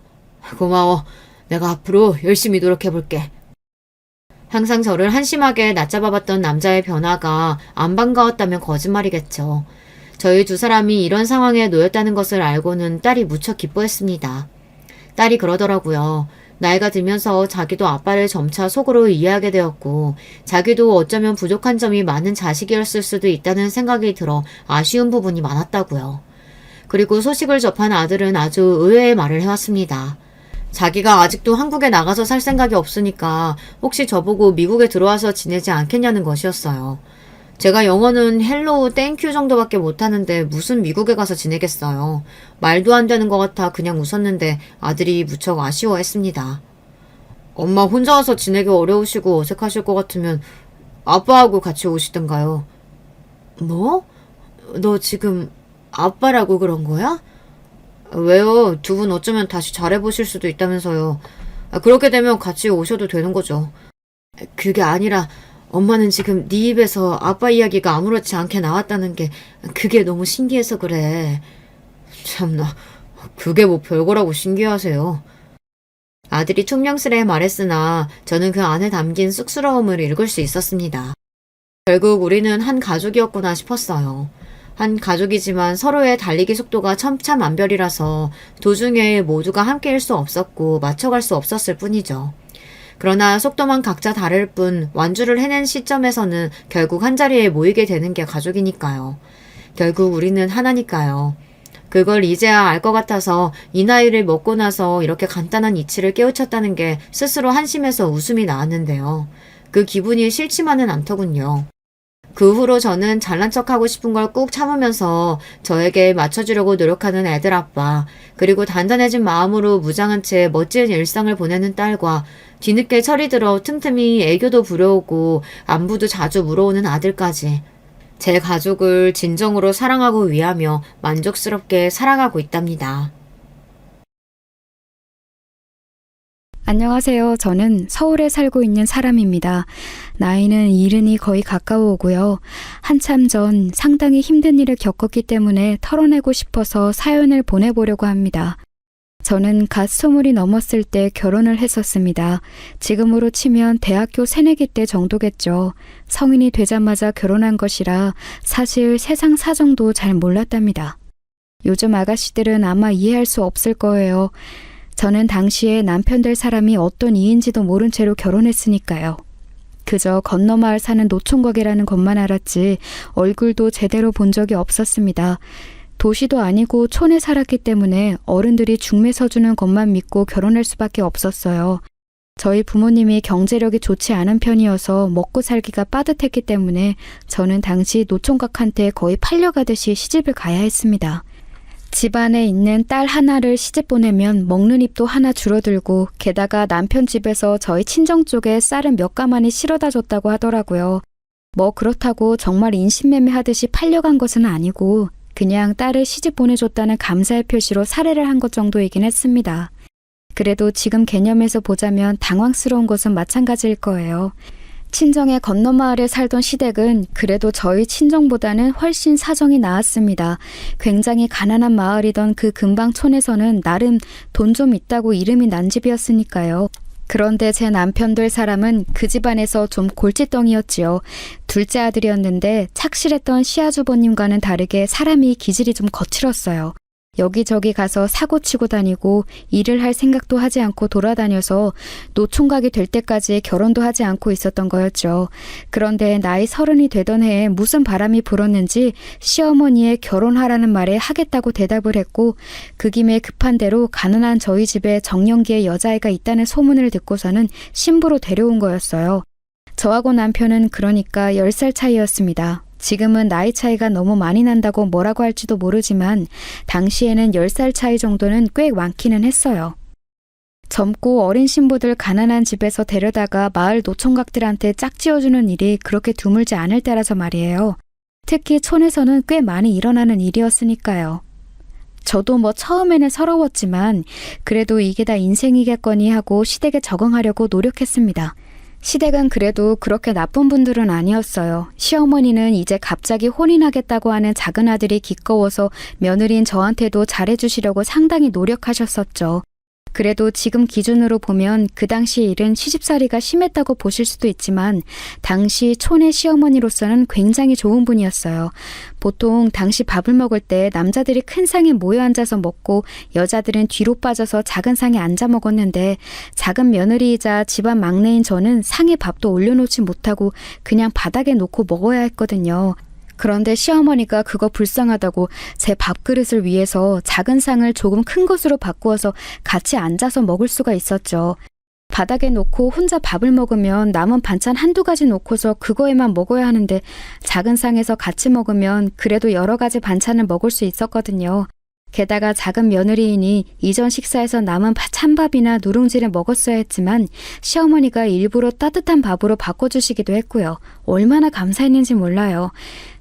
고마워. 내가 앞으로 열심히 노력해볼게. 항상 저를 한심하게 낮잡아봤던 남자의 변화가 안 반가웠다면 거짓말이겠죠. 저희 두 사람이 이런 상황에 놓였다는 것을 알고는 딸이 무척 기뻐했습니다. 딸이 그러더라고요. 나이가 들면서 자기도 아빠를 점차 속으로 이해하게 되었고 자기도 어쩌면 부족한 점이 많은 자식이었을 수도 있다는 생각이 들어 아쉬운 부분이 많았다고요. 그리고 소식을 접한 아들은 아주 의외의 말을 해왔습니다. 자기가 아직도 한국에 나가서 살 생각이 없으니까 혹시 저보고 미국에 들어와서 지내지 않겠냐는 것이었어요. 제가 영어는 헬로우 땡큐 정도밖에 못하는데 무슨 미국에 가서 지내겠어요. 말도 안 되는 것 같아 그냥 웃었는데 아들이 무척 아쉬워했습니다. 엄마 혼자 와서 지내기 어려우시고 어색하실 것 같으면 아빠하고 같이 오시던가요. 뭐? 너 지금 아빠라고 그런 거야? 왜요? 두 분 어쩌면 다시 잘해보실 수도 있다면서요. 그렇게 되면 같이 오셔도 되는 거죠. 그게 아니라 엄마는 지금 네 입에서 아빠 이야기가 아무렇지 않게 나왔다는 게 그게 너무 신기해서 그래. 참나, 그게 뭐 별거라고 신기하세요. 아들이 퉁명스레 말했으나 저는 그 안에 담긴 쑥스러움을 읽을 수 있었습니다. 결국 우리는 한 가족이었구나 싶었어요. 한 가족이지만 서로의 달리기 속도가 천차만별이라서 도중에 모두가 함께일 수 없었고 맞춰갈 수 없었을 뿐이죠. 그러나 속도만 각자 다를 뿐 완주를 해낸 시점에서는 결국 한자리에 모이게 되는 게 가족이니까요. 결국 우리는 하나니까요. 그걸 이제야 알 것 같아서 이 나이를 먹고 나서 이렇게 간단한 이치를 깨우쳤다는 게 스스로 한심해서 웃음이 나왔는데요. 그 기분이 싫지만은 않더군요. 그 후로 저는 잘난 척하고 싶은 걸 꾹 참으면서 저에게 맞춰주려고 노력하는 애들 아빠, 그리고 단단해진 마음으로 무장한 채 멋진 일상을 보내는 딸과 뒤늦게 철이 들어 틈틈이 애교도 부려오고 안부도 자주 물어오는 아들까지 제 가족을 진정으로 사랑하고 위하며 만족스럽게 살아가고 있답니다. 안녕하세요. 저는 서울에 살고 있는 사람입니다. 나이는 이른이 거의 가까워오고요. 한참 전 상당히 힘든 일을 겪었기 때문에 털어내고 싶어서 사연을 보내보려고 합니다. 저는 갓 20이 넘었을 때 결혼을 했었습니다. 지금으로 치면 대학교 새내기 때 정도겠죠. 성인이 되자마자 결혼한 것이라 사실 세상 사정도 잘 몰랐답니다. 요즘 아가씨들은 아마 이해할 수 없을 거예요. 저는 당시에 남편 될 사람이 어떤 이인지도 모른 채로 결혼했으니까요. 그저 건너 마을 사는 노총각이라는 것만 알았지 얼굴도 제대로 본 적이 없었습니다. 도시도 아니고 촌에 살았기 때문에 어른들이 중매 서주는 것만 믿고 결혼할 수밖에 없었어요. 저희 부모님이 경제력이 좋지 않은 편이어서 먹고 살기가 빠듯했기 때문에 저는 당시 노총각한테 거의 팔려가듯이 시집을 가야 했습니다. 집안에 있는 딸 하나를 시집 보내면 먹는 입도 하나 줄어들고 게다가 남편 집에서 저희 친정 쪽에 쌀은 몇 가마니 실어다 줬다고 하더라고요. 뭐 그렇다고 정말 인신매매 하듯이 팔려간 것은 아니고 그냥 딸을 시집 보내줬다는 감사의 표시로 살해를 한 것 정도이긴 했습니다. 그래도 지금 개념에서 보자면 당황스러운 것은 마찬가지일 거예요. 친정의 건너 마을에 살던 시댁은 그래도 저희 친정보다는 훨씬 사정이 나았습니다. 굉장히 가난한 마을이던 그 근방 촌에서는 나름 돈 좀 있다고 이름이 난 집이었으니까요. 그런데 제 남편 될 사람은 그 집안에서 좀 골칫덩이였지요. 둘째 아들이었는데 착실했던 시아주버님과는 다르게 사람이 기질이 좀 거칠었어요. 여기저기 가서 사고치고 다니고 일을 할 생각도 하지 않고 돌아다녀서 노총각이 될 때까지 결혼도 하지 않고 있었던 거였죠. 그런데 나이 30이 되던 해에 무슨 바람이 불었는지 시어머니의 결혼하라는 말에 하겠다고 대답을 했고 그 김에 급한 대로 가난한 저희 집에 정년기에 여자아이가 있다는 소문을 듣고서는 신부로 데려온 거였어요. 저하고 남편은 그러니까 10살 차이였습니다. 지금은 나이 차이가 너무 많이 난다고 뭐라고 할지도 모르지만 당시에는 10살 차이 정도는 꽤 많기는 했어요. 젊고 어린 신부들 가난한 집에서 데려다가 마을 노총각들한테 짝지어주는 일이 그렇게 드물지 않을 때라서 말이에요. 특히 촌에서는 꽤 많이 일어나는 일이었으니까요. 저도 뭐 처음에는 서러웠지만 그래도 이게 다 인생이겠거니 하고 시댁에 적응하려고 노력했습니다. 시댁은 그래도 그렇게 나쁜 분들은 아니었어요. 시어머니는 이제 갑자기 혼인하겠다고 하는 작은 아들이 기꺼워서 며느리인 저한테도 잘해주시려고 상당히 노력하셨었죠. 그래도 지금 기준으로 보면 그 당시 일은 시집살이가 심했다고 보실 수도 있지만 당시 촌의 시어머니로서는 굉장히 좋은 분이었어요. 보통 당시 밥을 먹을 때 남자들이 큰 상에 모여 앉아서 먹고 여자들은 뒤로 빠져서 작은 상에 앉아 먹었는데 작은 며느리이자 집안 막내인 저는 상에 밥도 올려놓지 못하고 그냥 바닥에 놓고 먹어야 했거든요. 그런데 시어머니가 그거 불쌍하다고 제 밥그릇을 위해서 작은 상을 조금 큰 것으로 바꾸어서 같이 앉아서 먹을 수가 있었죠. 바닥에 놓고 혼자 밥을 먹으면 남은 반찬 한두 가지 놓고서 그거에만 먹어야 하는데 작은 상에서 같이 먹으면 그래도 여러 가지 반찬을 먹을 수 있었거든요. 게다가 작은 며느리이니 이전 식사에서 남은 찬밥이나 누룽지를 먹었어야 했지만 시어머니가 일부러 따뜻한 밥으로 바꿔주시기도 했고요. 얼마나 감사했는지 몰라요.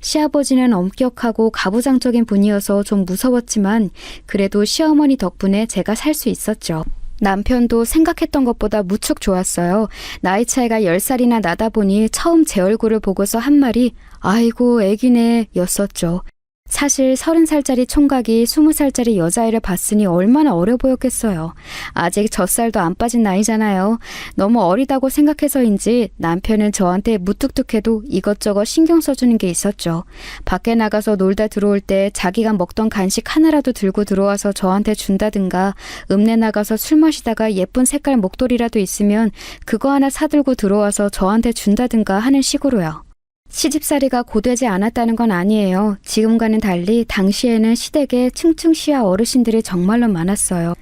시아버지는 엄격하고 가부장적인 분이어서 좀 무서웠지만 그래도 시어머니 덕분에 제가 살 수 있었죠. 남편도 생각했던 것보다 무척 좋았어요. 나이 차이가 10살이나 나다 보니 처음 제 얼굴을 보고서 한 말이 아이고 애기네 였었죠. 사실 30살짜리 총각이 20살짜리 여자아이를 봤으니 얼마나 어려 보였겠어요. 아직 젖살도 안 빠진 나이잖아요. 너무 어리다고 생각해서인지 남편은 저한테 무뚝뚝해도 이것저것 신경 써주는 게 있었죠. 밖에 나가서 놀다 들어올 때 자기가 먹던 간식 하나라도 들고 들어와서 저한테 준다든가 읍내 나가서 술 마시다가 예쁜 색깔 목도리라도 있으면 그거 하나 사들고 들어와서 저한테 준다든가 하는 식으로요. 시집살이가 고되지 않았다는 건 아니에요. 지금과는 달리 당시에는 시댁에 층층 시아 어르신들이 정말로 많았어요.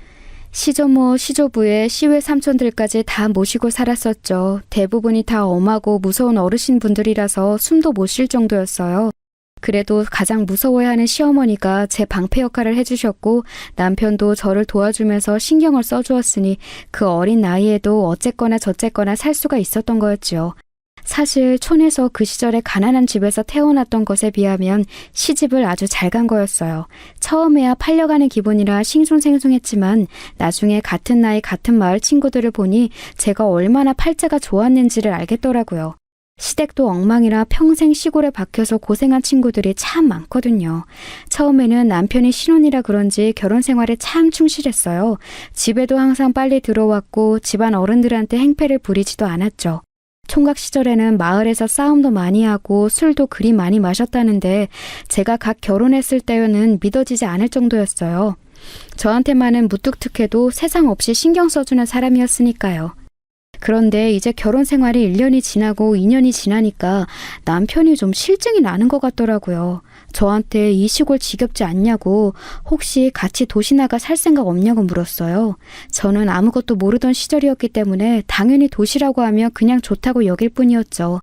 시조모, 시조부에 시외 삼촌들까지 다 모시고 살았었죠. 대부분이 다 엄하고 무서운 어르신분들이라서 숨도 못 쉴 정도였어요. 그래도 가장 무서워해하는 시어머니가 제 방패 역할을 해주셨고 남편도 저를 도와주면서 신경을 써주었으니 그 어린 나이에도 어쨌거나 저쨌거나 살 수가 있었던 거였죠. 사실 촌에서 그 시절에 가난한 집에서 태어났던 것에 비하면 시집을 아주 잘 간 거였어요. 처음에야 팔려가는 기분이라 싱숭생숭했지만 나중에 같은 나이 같은 마을 친구들을 보니 제가 얼마나 팔자가 좋았는지를 알겠더라고요. 시댁도 엉망이라 평생 시골에 박혀서 고생한 친구들이 참 많거든요. 처음에는 남편이 신혼이라 그런지 결혼 생활에 참 충실했어요. 집에도 항상 빨리 들어왔고 집안 어른들한테 행패를 부리지도 않았죠. 총각 시절에는 마을에서 싸움도 많이 하고 술도 그리 많이 마셨다는데 제가 갓 결혼했을 때는 믿어지지 않을 정도였어요. 저한테만은 무뚝뚝해도 세상 없이 신경 써주는 사람이었으니까요. 그런데 이제 결혼 생활이 1년이 지나고 2년이 지나니까 남편이 좀 실증이 나는 것 같더라고요. 저한테 이 시골 지겹지 않냐고, 혹시 같이 도시 나가 살 생각 없냐고 물었어요. 저는 아무것도 모르던 시절이었기 때문에 당연히 도시라고 하면 그냥 좋다고 여길 뿐이었죠.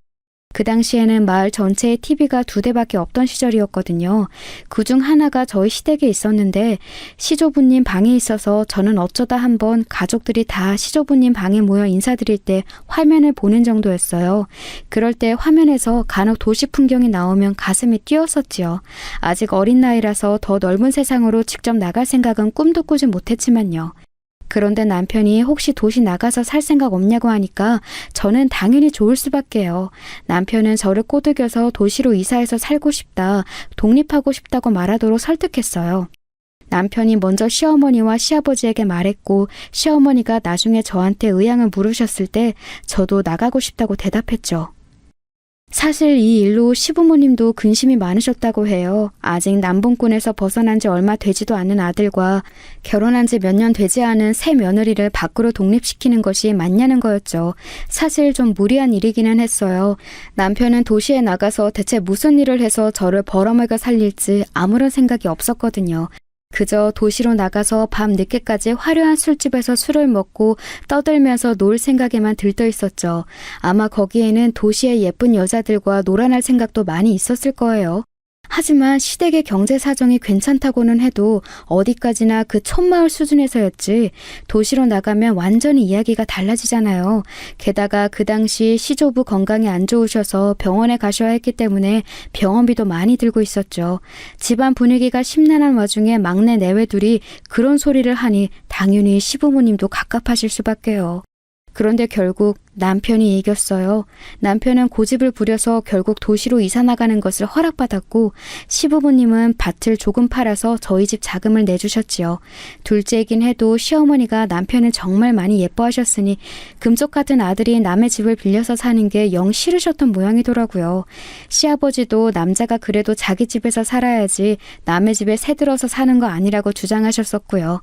그 당시에는 마을 전체에 TV가 2대밖에 없던 시절이었거든요. 그중 하나가 저희 시댁에 있었는데 시조부님 방에 있어서 저는 어쩌다 한번 가족들이 다 시조부님 방에 모여 인사드릴 때 화면을 보는 정도였어요. 그럴 때 화면에서 간혹 도시 풍경이 나오면 가슴이 뛰었었지요. 아직 어린 나이라서 더 넓은 세상으로 직접 나갈 생각은 꿈도 꾸지 못했지만요. 그런데 남편이 혹시 도시 나가서 살 생각 없냐고 하니까 저는 당연히 좋을 수밖에요. 남편은 저를 꼬드겨서 도시로 이사해서 살고 싶다, 독립하고 싶다고 말하도록 설득했어요. 남편이 먼저 시어머니와 시아버지에게 말했고 시어머니가 나중에 저한테 의향을 물으셨을 때 저도 나가고 싶다고 대답했죠. 사실 이 일로 시부모님도 근심이 많으셨다고 해요. 아직 남봉꾼에서 벗어난 지 얼마 되지도 않은 아들과 결혼한 지 몇 년 되지 않은 새 며느리를 밖으로 독립시키는 것이 맞냐는 거였죠. 사실 좀 무리한 일이기는 했어요. 남편은 도시에 나가서 대체 무슨 일을 해서 저를 벌어먹여 살릴지 아무런 생각이 없었거든요. 그저 도시로 나가서 밤 늦게까지 화려한 술집에서 술을 먹고 떠들면서 놀 생각에만 들떠 있었죠. 아마 거기에는 도시의 예쁜 여자들과 놀아날 생각도 많이 있었을 거예요. 하지만 시댁의 경제 사정이 괜찮다고는 해도 어디까지나 그 촌마을 수준에서였지 도시로 나가면 완전히 이야기가 달라지잖아요. 게다가 그 당시 시조부 건강이 안 좋으셔서 병원에 가셔야 했기 때문에 병원비도 많이 들고 있었죠. 집안 분위기가 심란한 와중에 막내 내외둘이 그런 소리를 하니 당연히 시부모님도 갑갑하실 수밖에요. 그런데 결국 남편이 이겼어요. 남편은 고집을 부려서 결국 도시로 이사 나가는 것을 허락받았고 시부모님은 밭을 조금 팔아서 저희 집 자금을 내주셨지요. 둘째이긴 해도 시어머니가 남편을 정말 많이 예뻐하셨으니 금쪽 같은 아들이 남의 집을 빌려서 사는 게 영 싫으셨던 모양이더라고요. 시아버지도 남자가 그래도 자기 집에서 살아야지 남의 집에 새들어서 사는 거 아니라고 주장하셨었고요.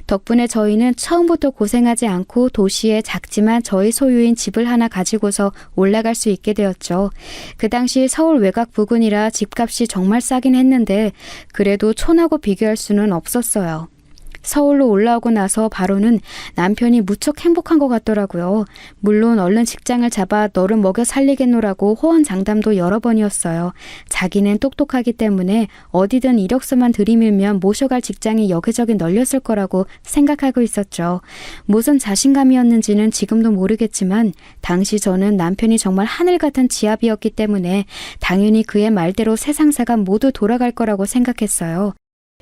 덕분에 저희는 처음부터 고생하지 않고 도시에 작지만 저희 소유인 집을 하나 가지고서 올라갈 수 있게 되었죠. 그 당시 서울 외곽 부근이라 집값이 정말 싸긴 했는데 그래도 촌하고 비교할 수는 없었어요. 서울로 올라오고 나서 바로는 남편이 무척 행복한 것 같더라고요. 물론 얼른 직장을 잡아 너를 먹여 살리겠노라고 호언장담도 여러 번이었어요. 자기는 똑똑하기 때문에 어디든 이력서만 들이밀면 모셔갈 직장이 여기저기 널렸을 거라고 생각하고 있었죠. 무슨 자신감이었는지는 지금도 모르겠지만 당시 저는 남편이 정말 하늘 같은 지압이었기 때문에 당연히 그의 말대로 세상사가 모두 돌아갈 거라고 생각했어요.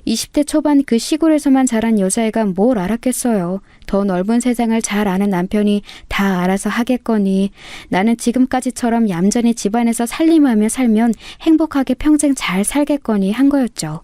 20대 초반 그 시골에서만 자란 여자애가 뭘 알았겠어요. 더 넓은 세상을 잘 아는 남편이 다 알아서 하겠거니 나는 지금까지처럼 얌전히 집안에서 살림하며 살면 행복하게 평생 잘 살겠거니 한 거였죠.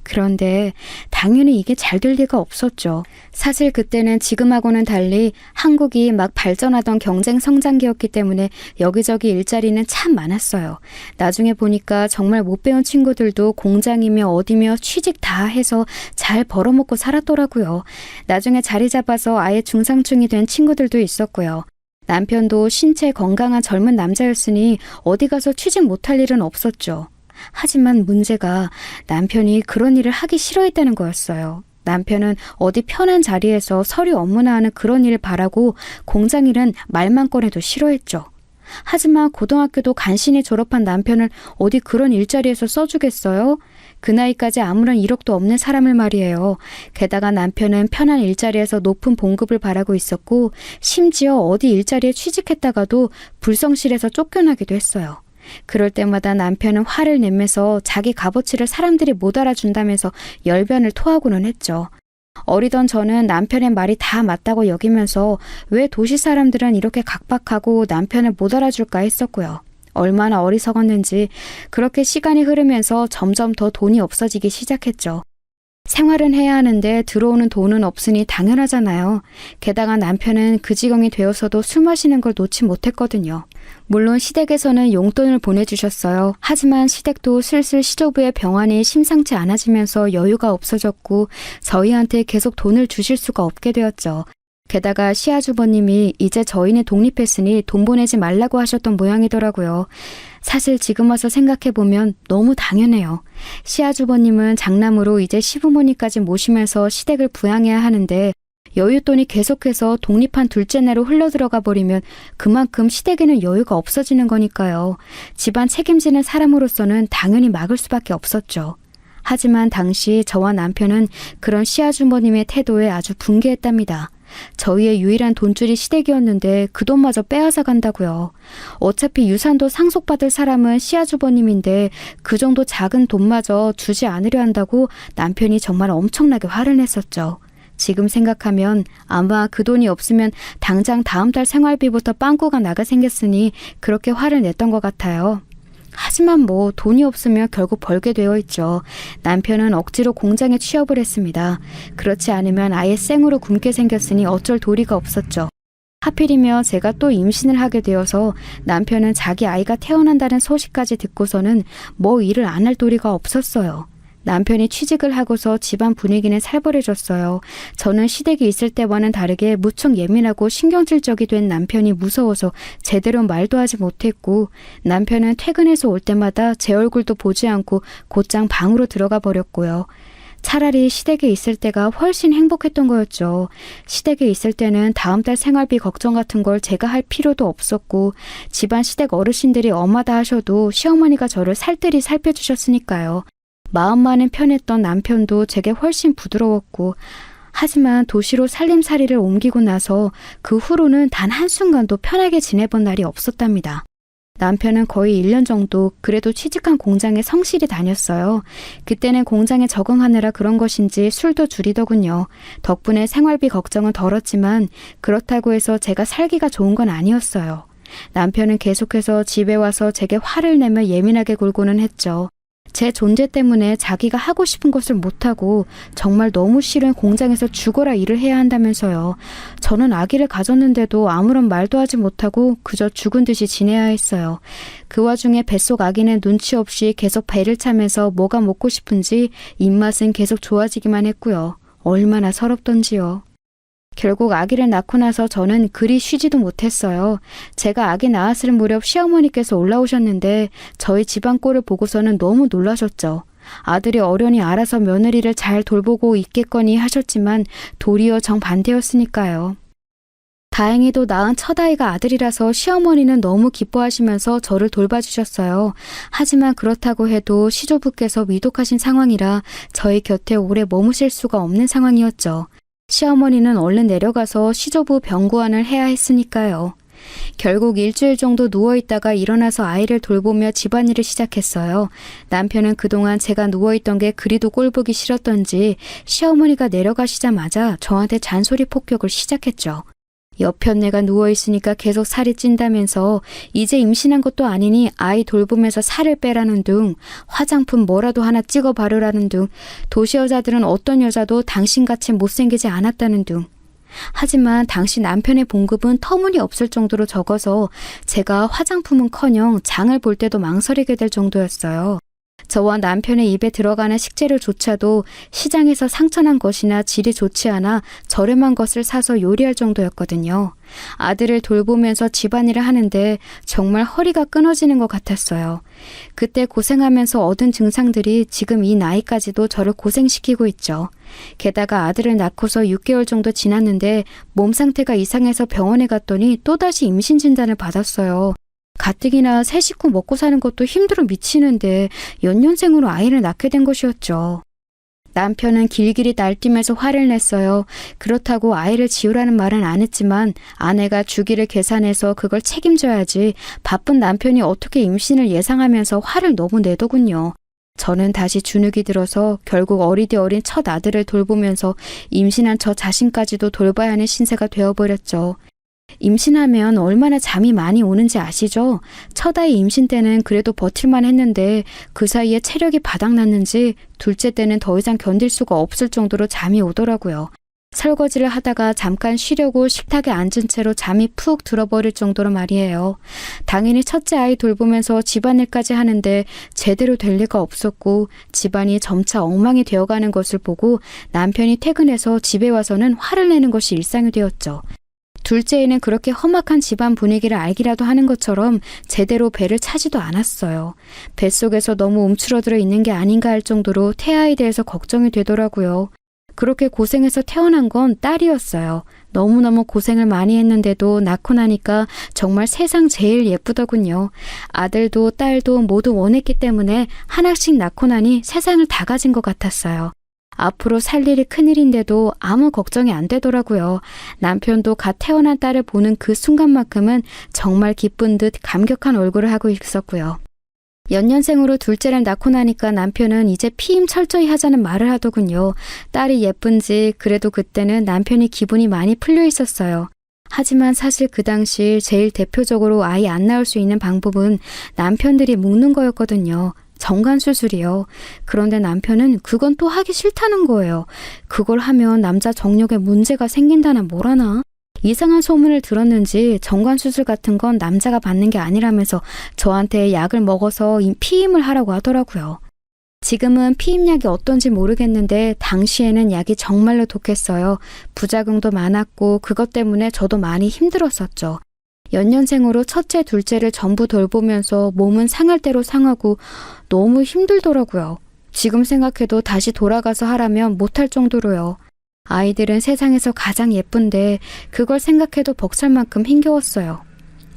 그런데 당연히 이게 잘 될 리가 없었죠. 사실 그때는 지금하고는 달리 한국이 막 발전하던 경쟁 성장기였기 때문에 여기저기 일자리는 참 많았어요. 나중에 보니까 정말 못 배운 친구들도 공장이며 어디며 취직 다 해서 잘 벌어먹고 살았더라고요. 나중에 자리 잡아서 아예 중상층이 된 친구들도 있었고요. 남편도 신체 건강한 젊은 남자였으니 어디 가서 취직 못할 일은 없었죠. 하지만 문제가 남편이 그런 일을 하기 싫어했다는 거였어요. 남편은 어디 편한 자리에서 서류 업무나 하는 그런 일을 바라고 공장 일은 말만 꺼내도 싫어했죠. 하지만 고등학교도 간신히 졸업한 남편을 어디 그런 일자리에서 써주겠어요? 그 나이까지 아무런 이력도 없는 사람을 말이에요. 게다가 남편은 편한 일자리에서 높은 봉급을 바라고 있었고 심지어 어디 일자리에 취직했다가도 불성실해서 쫓겨나기도 했어요. 그럴 때마다 남편은 화를 내면서 자기 값어치를 사람들이 못 알아준다면서 열변을 토하고는 했죠. 어리던 저는 남편의 말이 다 맞다고 여기면서 왜 도시 사람들은 이렇게 각박하고 남편을 못 알아줄까 했었고요. 얼마나 어리석었는지 그렇게 시간이 흐르면서 점점 더 돈이 없어지기 시작했죠. 생활은 해야 하는데 들어오는 돈은 없으니 당연하잖아요. 게다가 남편은 그 지경이 되어서도 술 마시는 걸 놓지 못했거든요. 물론 시댁에서는 용돈을 보내주셨어요. 하지만 시댁도 슬슬 시조부의 병환이 심상치 않아지면서 여유가 없어졌고 저희한테 계속 돈을 주실 수가 없게 되었죠. 게다가 시아주버님이 이제 저희는 독립했으니 돈 보내지 말라고 하셨던 모양이더라고요. 사실 지금 와서 생각해보면 너무 당연해요. 시아주버님은 장남으로 이제 시부모님까지 모시면서 시댁을 부양해야 하는데 여윳돈이 계속해서 독립한 둘째 내로 흘러들어가 버리면 그만큼 시댁에는 여유가 없어지는 거니까요. 집안 책임지는 사람으로서는 당연히 막을 수밖에 없었죠. 하지만 당시 저와 남편은 그런 시아주버님의 태도에 아주 분개했답니다. 저희의 유일한 돈줄이 시댁이었는데 그 돈마저 빼앗아 간다고요. 어차피 유산도 상속받을 사람은 시아주버님인데 그 정도 작은 돈마저 주지 않으려 한다고 남편이 정말 엄청나게 화를 냈었죠. 지금 생각하면 아마 그 돈이 없으면 당장 다음 달 생활비부터 빵꾸가 나가 생겼으니 그렇게 화를 냈던 것 같아요. 하지만 뭐 돈이 없으면 결국 벌게 되어 있죠. 남편은 억지로 공장에 취업을 했습니다. 그렇지 않으면 아예 생으로 굶게 생겼으니 어쩔 도리가 없었죠. 하필이면 제가 또 임신을 하게 되어서 남편은 자기 아이가 태어난다는 소식까지 듣고서는 뭐 일을 안 할 도리가 없었어요. 남편이 취직을 하고서 집안 분위기는 살벌해졌어요. 저는 시댁이 있을 때와는 다르게 무척 예민하고 신경질적이 된 남편이 무서워서 제대로 말도 하지 못했고 남편은 퇴근해서 올 때마다 제 얼굴도 보지 않고 곧장 방으로 들어가 버렸고요. 차라리 시댁에 있을 때가 훨씬 행복했던 거였죠. 시댁에 있을 때는 다음 달 생활비 걱정 같은 걸 제가 할 필요도 없었고 집안 시댁 어르신들이 엄하다 하셔도 시어머니가 저를 살뜰히 살펴주셨으니까요. 마음만은 편했던 남편도 제게 훨씬 부드러웠고 하지만 도시로 살림살이를 옮기고 나서 그 후로는 단 한순간도 편하게 지내본 날이 없었답니다. 남편은 거의 1년 정도 그래도 취직한 공장에 성실히 다녔어요. 그때는 공장에 적응하느라 그런 것인지 술도 줄이더군요. 덕분에 생활비 걱정은 덜었지만 그렇다고 해서 제가 살기가 좋은 건 아니었어요. 남편은 계속해서 집에 와서 제게 화를 내며 예민하게 굴고는 했죠. 제 존재 때문에 자기가 하고 싶은 것을 못하고 정말 너무 싫은 공장에서 죽어라 일을 해야 한다면서요. 저는 아기를 가졌는데도 아무런 말도 하지 못하고 그저 죽은 듯이 지내야 했어요. 그 와중에 뱃속 아기는 눈치 없이 계속 배를 차면서 뭐가 먹고 싶은지 입맛은 계속 좋아지기만 했고요. 얼마나 서럽던지요. 결국 아기를 낳고 나서 저는 그리 쉬지도 못했어요. 제가 아기 낳았을 무렵 시어머니께서 올라오셨는데 저희 집안 꼴을 보고서는 너무 놀라셨죠. 아들이 어련히 알아서 며느리를 잘 돌보고 있겠거니 하셨지만 도리어 정반대였으니까요. 다행히도 낳은 첫 아이가 아들이라서 시어머니는 너무 기뻐하시면서 저를 돌봐주셨어요. 하지만 그렇다고 해도 시조부께서 위독하신 상황이라 저희 곁에 오래 머무실 수가 없는 상황이었죠. 시어머니는 얼른 내려가서 시조부 병구안을 해야 했으니까요. 결국 일주일 정도 누워있다가 일어나서 아이를 돌보며 집안일을 시작했어요. 남편은 그동안 제가 누워있던 게 그리도 꼴보기 싫었던지 시어머니가 내려가시자마자 저한테 잔소리 폭격을 시작했죠. 옆편 내가 누워있으니까 계속 살이 찐다면서 이제 임신한 것도 아니니 아이 돌보면서 살을 빼라는 둥, 화장품 뭐라도 하나 찍어 바르라는 둥, 도시 여자들은 어떤 여자도 당신같이 못생기지 않았다는 둥. 하지만 당시 남편의 봉급은 터무니없을 정도로 적어서 제가 화장품은커녕 장을 볼 때도 망설이게 될 정도였어요. 저와 남편의 입에 들어가는 식재료조차도 시장에서 상처난 것이나 질이 좋지 않아 저렴한 것을 사서 요리할 정도였거든요. 아들을 돌보면서 집안일을 하는데 정말 허리가 끊어지는 것 같았어요. 그때 고생하면서 얻은 증상들이 지금 이 나이까지도 저를 고생시키고 있죠. 게다가 아들을 낳고서 6개월 정도 지났는데 몸 상태가 이상해서 병원에 갔더니 또다시 임신 진단을 받았어요. 가뜩이나 새 식구 먹고 사는 것도 힘들어 미치는데 연년생으로 아이를 낳게 된 것이었죠. 남편은 길길이 날뛰면서 화를 냈어요. 그렇다고 아이를 지우라는 말은 안 했지만 아내가 주기를 계산해서 그걸 책임져야지 바쁜 남편이 어떻게 임신을 예상하면서 화를 너무 내더군요. 저는 다시 주눅이 들어서 결국 어리디 어린 첫 아들을 돌보면서 임신한 저 자신까지도 돌봐야 하는 신세가 되어버렸죠. 임신하면 얼마나 잠이 많이 오는지 아시죠? 첫 아이 임신 때는 그래도 버틸만 했는데 그 사이에 체력이 바닥났는지 둘째 때는 더 이상 견딜 수가 없을 정도로 잠이 오더라고요. 설거지를 하다가 잠깐 쉬려고 식탁에 앉은 채로 잠이 푹 들어버릴 정도로 말이에요. 당연히 첫째 아이 돌보면서 집안일까지 하는데 제대로 될 리가 없었고 집안이 점차 엉망이 되어가는 것을 보고 남편이 퇴근해서 집에 와서는 화를 내는 것이 일상이 되었죠. 둘째에는 그렇게 험악한 집안 분위기를 알기라도 하는 것처럼 제대로 배를 차지도 않았어요. 뱃속에서 너무 움츠러들어 있는 게 아닌가 할 정도로 태아에 대해서 걱정이 되더라고요. 그렇게 고생해서 태어난 건 딸이었어요. 너무너무 고생을 많이 했는데도 낳고 나니까 정말 세상 제일 예쁘더군요. 아들도 딸도 모두 원했기 때문에 하나씩 낳고 나니 세상을 다 가진 것 같았어요. 앞으로 살 일이 큰일인데도 아무 걱정이 안 되더라고요. 남편도 갓 태어난 딸을 보는 그 순간만큼은 정말 기쁜 듯 감격한 얼굴을 하고 있었고요. 연년생으로 둘째를 낳고 나니까 남편은 이제 피임 철저히 하자는 말을 하더군요. 딸이 예쁜지 그래도 그때는 남편이 기분이 많이 풀려 있었어요. 하지만 사실 그 당시 제일 대표적으로 아이 안 낳을 수 있는 방법은 남편들이 묶는 거였거든요. 정관수술이요. 그런데 남편은 그건 또 하기 싫다는 거예요. 그걸 하면 남자 정력에 문제가 생긴다나 뭐라나. 이상한 소문을 들었는지 정관수술 같은 건 남자가 받는 게 아니라면서 저한테 약을 먹어서 피임을 하라고 하더라고요. 지금은 피임약이 어떤지 모르겠는데 당시에는 약이 정말로 독했어요. 부작용도 많았고 그것 때문에 저도 많이 힘들었었죠. 연년생으로 첫째, 둘째를 전부 돌보면서 몸은 상할 대로 상하고 너무 힘들더라고요. 지금 생각해도 다시 돌아가서 하라면 못할 정도로요. 아이들은 세상에서 가장 예쁜데 그걸 생각해도 벅찰 만큼 힘겨웠어요.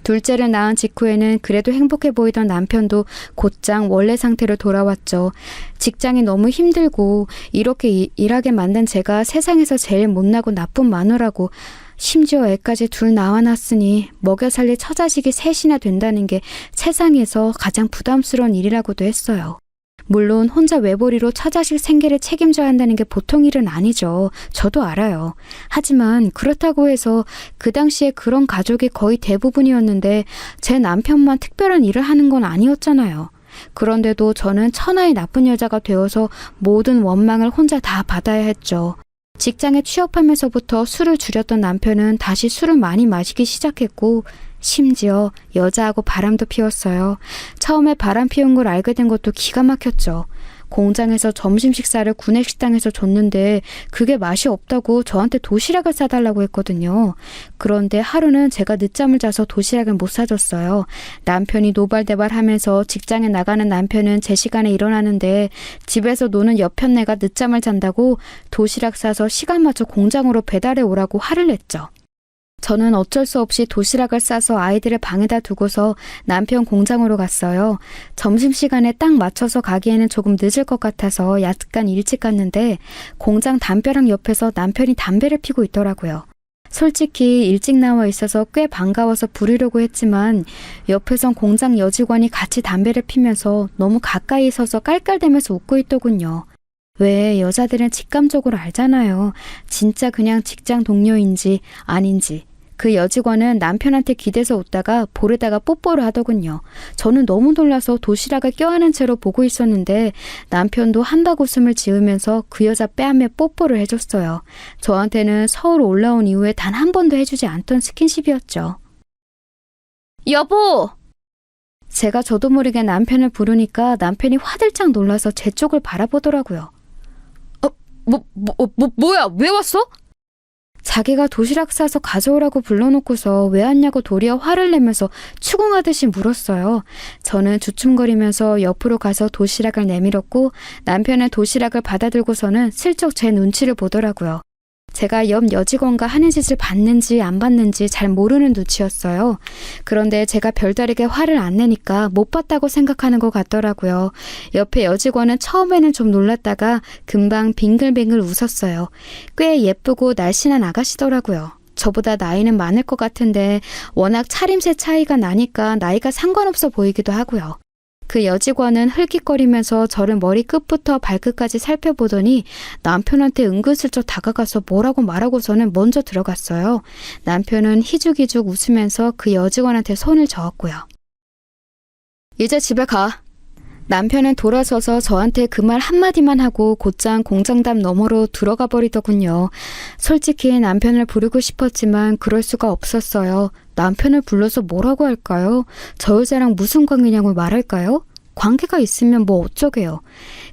둘째를 낳은 직후에는 그래도 행복해 보이던 남편도 곧장 원래 상태로 돌아왔죠. 직장이 너무 힘들고 이렇게 일하게 만든 제가 세상에서 제일 못나고 나쁜 마누라고 심지어 애까지 둘 낳아놨으니 먹여 살릴 처자식이 셋이나 된다는 게 세상에서 가장 부담스러운 일이라고도 했어요. 물론 혼자 외벌이로 처자식 생계를 책임져야 한다는 게 보통 일은 아니죠. 저도 알아요. 하지만 그렇다고 해서 그 당시에 그런 가족이 거의 대부분이었는데 제 남편만 특별한 일을 하는 건 아니었잖아요. 그런데도 저는 천하의 나쁜 여자가 되어서 모든 원망을 혼자 다 받아야 했죠. 직장에 취업하면서부터 술을 줄였던 남편은 다시 술을 많이 마시기 시작했고 심지어 여자하고 바람도 피웠어요. 처음에 바람 피운 걸 알게 된 것도 기가 막혔죠. 공장에서 점심 식사를 구내식당에서 줬는데 그게 맛이 없다고 저한테 도시락을 싸달라고 했거든요. 그런데 하루는 제가 늦잠을 자서 도시락을 못 사줬어요. 남편이 노발대발하면서 직장에 나가는 남편은 제 시간에 일어나는데 집에서 노는 여편네가 늦잠을 잔다고 도시락 싸서 시간 맞춰 공장으로 배달해 오라고 화를 냈죠. 저는 어쩔 수 없이 도시락을 싸서 아이들을 방에다 두고서 남편 공장으로 갔어요. 점심시간에 딱 맞춰서 가기에는 조금 늦을 것 같아서 약간 일찍 갔는데 공장 담벼락 옆에서 남편이 담배를 피고 있더라고요. 솔직히 일찍 나와 있어서 꽤 반가워서 부르려고 했지만 옆에선 공장 여직원이 같이 담배를 피면서 너무 가까이 서서 깔깔대면서 웃고 있더군요. 왜 여자들은 직감적으로 알잖아요. 진짜 그냥 직장 동료인지 아닌지. 그 여직원은 남편한테 기대서 웃다가 볼에다가 뽀뽀를 하더군요. 저는 너무 놀라서 도시락을 껴안은 채로 보고 있었는데 남편도 한박 웃음을 지으면서 그 여자 뺨에 뽀뽀를 해줬어요. 저한테는 서울 올라온 이후에 단 한 번도 해주지 않던 스킨십이었죠. 여보! 제가 저도 모르게 남편을 부르니까 남편이 화들짝 놀라서 제 쪽을 바라보더라고요. 뭐야? 왜 왔어? 자기가 도시락 싸서 가져오라고 불러놓고서 왜 왔냐고 도리어 화를 내면서 추궁하듯이 물었어요. 저는 주춤거리면서 옆으로 가서 도시락을 내밀었고 남편은 도시락을 받아들고서는 슬쩍 제 눈치를 보더라고요. 제가 옆 여직원과 하는 짓을 봤는지 안 봤는지 잘 모르는 눈치였어요. 그런데 제가 별다르게 화를 안 내니까 못 봤다고 생각하는 것 같더라고요. 옆에 여직원은 처음에는 좀 놀랐다가 금방 빙글빙글 웃었어요. 꽤 예쁘고 날씬한 아가씨더라고요. 저보다 나이는 많을 것 같은데 워낙 차림새 차이가 나니까 나이가 상관없어 보이기도 하고요. 그 여직원은 흘깃거리면서 저를 머리 끝부터 발끝까지 살펴보더니 남편한테 은근슬쩍 다가가서 뭐라고 말하고서는 먼저 들어갔어요. 남편은 희죽희죽 웃으면서 그 여직원한테 손을 저었고요. 이제 집에 가. 남편은 돌아서서 저한테 그 말 한마디만 하고 곧장 공장담 너머로 들어가 버리더군요. 솔직히 남편을 부르고 싶었지만 그럴 수가 없었어요. 남편을 불러서 뭐라고 할까요? 저 여자랑 무슨 관계냐고 말할까요? 관계가 있으면 뭐 어쩌게요.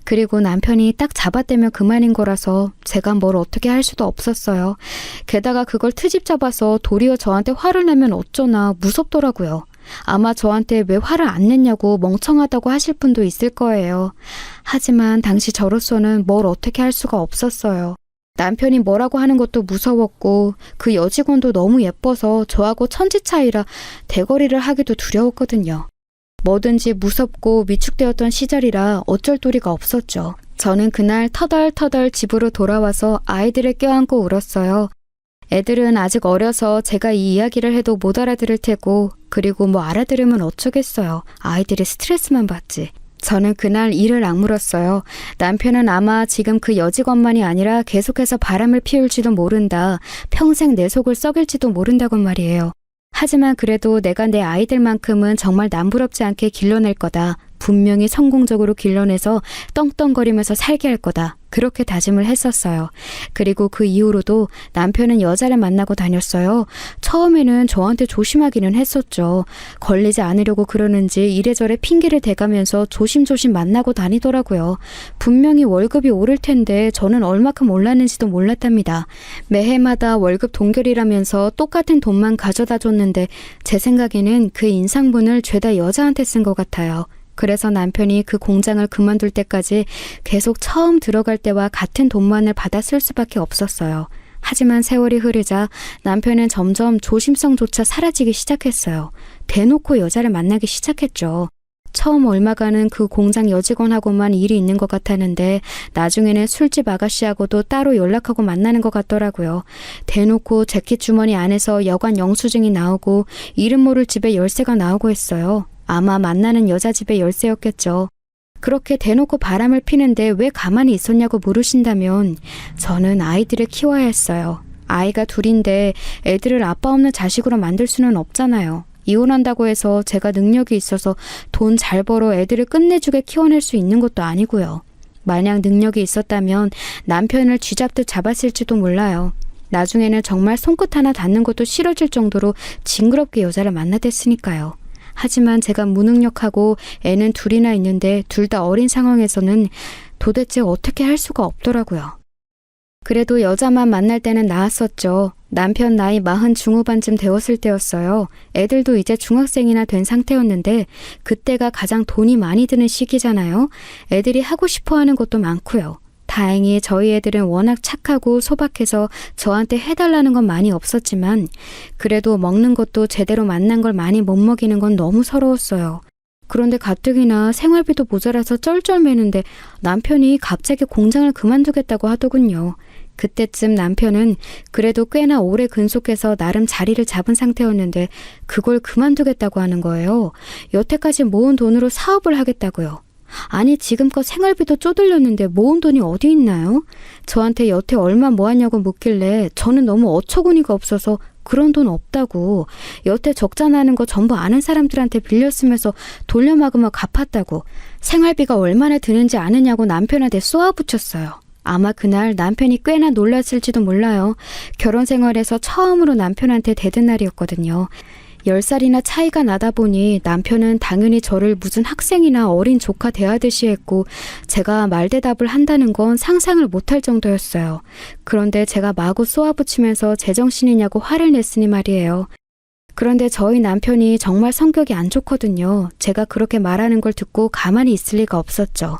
그리고 남편이 딱 잡아떼면 그만인 거라서 제가 뭘 어떻게 할 수도 없었어요. 게다가 그걸 트집 잡아서 도리어 저한테 화를 내면 어쩌나 무섭더라고요. 아마 저한테 왜 화를 안 냈냐고 멍청하다고 하실 분도 있을 거예요. 하지만 당시 저로서는 뭘 어떻게 할 수가 없었어요. 남편이 뭐라고 하는 것도 무서웠고 그 여직원도 너무 예뻐서 저하고 천지 차이라 대거리를 하기도 두려웠거든요. 뭐든지 무섭고 위축되었던 시절이라 어쩔 도리가 없었죠. 저는 그날 터덜터덜 집으로 돌아와서 아이들을 껴안고 울었어요. 애들은 아직 어려서 제가 이 이야기를 해도 못 알아들을 테고 그리고 뭐 알아들으면 어쩌겠어요. 아이들이 스트레스만 받지. 저는 그날 이를 악물었어요. 남편은 아마 지금 그 여직원만이 아니라 계속해서 바람을 피울지도 모른다. 평생 내 속을 썩일지도 모른다고 말이에요. 하지만 그래도 내가 내 아이들만큼은 정말 남부럽지 않게 길러낼 거다. 분명히 성공적으로 길러내서 떵떵거리면서 살게 할 거다. 그렇게 다짐을 했었어요. 그리고 그 이후로도 남편은 여자를 만나고 다녔어요. 처음에는 저한테 조심하기는 했었죠. 걸리지 않으려고 그러는지 이래저래 핑계를 대가면서 조심조심 만나고 다니더라고요. 분명히 월급이 오를 텐데 저는 얼마큼 올랐는지도 몰랐답니다. 매해마다 월급 동결이라면서 똑같은 돈만 가져다 줬는데 제 생각에는 그 인상분을 죄다 여자한테 쓴 것 같아요. 그래서 남편이 그 공장을 그만둘 때까지 계속 처음 들어갈 때와 같은 돈만을 받아 쓸 수밖에 없었어요. 하지만 세월이 흐르자 남편은 점점 조심성조차 사라지기 시작했어요. 대놓고 여자를 만나기 시작했죠. 처음 얼마간은 그 공장 여직원하고만 일이 있는 것 같았는데 나중에는 술집 아가씨하고도 따로 연락하고 만나는 것 같더라고요. 대놓고 재킷 주머니 안에서 여관 영수증이 나오고 이름 모를 집에 열쇠가 나오고 했어요. 아마 만나는 여자 집의 열쇠였겠죠. 그렇게 대놓고 바람을 피는데 왜 가만히 있었냐고 물으신다면 저는 아이들을 키워야 했어요. 아이가 둘인데 애들을 아빠 없는 자식으로 만들 수는 없잖아요. 이혼한다고 해서 제가 능력이 있어서 돈 잘 벌어 애들을 끝내주게 키워낼 수 있는 것도 아니고요. 만약 능력이 있었다면 남편을 쥐잡듯 잡았을지도 몰라요. 나중에는 정말 손끝 하나 닿는 것도 싫어질 정도로 징그럽게 여자를 만나댔으니까요. 하지만 제가 무능력하고 애는 둘이나 있는데 둘 다 어린 상황에서는 도대체 어떻게 할 수가 없더라고요. 그래도 여자만 만날 때는 나았었죠. 남편 나이 40 중후반쯤 되었을 때였어요. 애들도 이제 중학생이나 된 상태였는데 그때가 가장 돈이 많이 드는 시기잖아요. 애들이 하고 싶어 하는 것도 많고요. 다행히 저희 애들은 워낙 착하고 소박해서 저한테 해달라는 건 많이 없었지만 그래도 먹는 것도 제대로 맛난 걸 많이 못 먹이는 건 너무 서러웠어요. 그런데 가뜩이나 생활비도 모자라서 쩔쩔매는데 남편이 갑자기 공장을 그만두겠다고 하더군요. 그때쯤 남편은 그래도 꽤나 오래 근속해서 나름 자리를 잡은 상태였는데 그걸 그만두겠다고 하는 거예요. 여태까지 모은 돈으로 사업을 하겠다고요. 아니 지금껏 생활비도 쪼들렸는데 모은 돈이 어디 있나요? 저한테 여태 얼마 모았냐고 묻길래 저는 너무 어처구니가 없어서 그런 돈 없다고, 여태 적자 나는 거 전부 아는 사람들한테 빌렸으면서 돌려막으며 갚았다고, 생활비가 얼마나 드는지 아느냐고 남편한테 쏘아붙였어요. 아마 그날 남편이 꽤나 놀랐을지도 몰라요. 결혼 생활에서 처음으로 남편한테 대든 날이었거든요. 10살이나 차이가 나다 보니 남편은 당연히 저를 무슨 학생이나 어린 조카 대하듯이 했고 제가 말대답을 한다는 건 상상을 못할 정도였어요. 그런데 제가 마구 쏘아붙이면서 제정신이냐고 화를 냈으니 말이에요. 그런데 저희 남편이 정말 성격이 안 좋거든요. 제가 그렇게 말하는 걸 듣고 가만히 있을 리가 없었죠.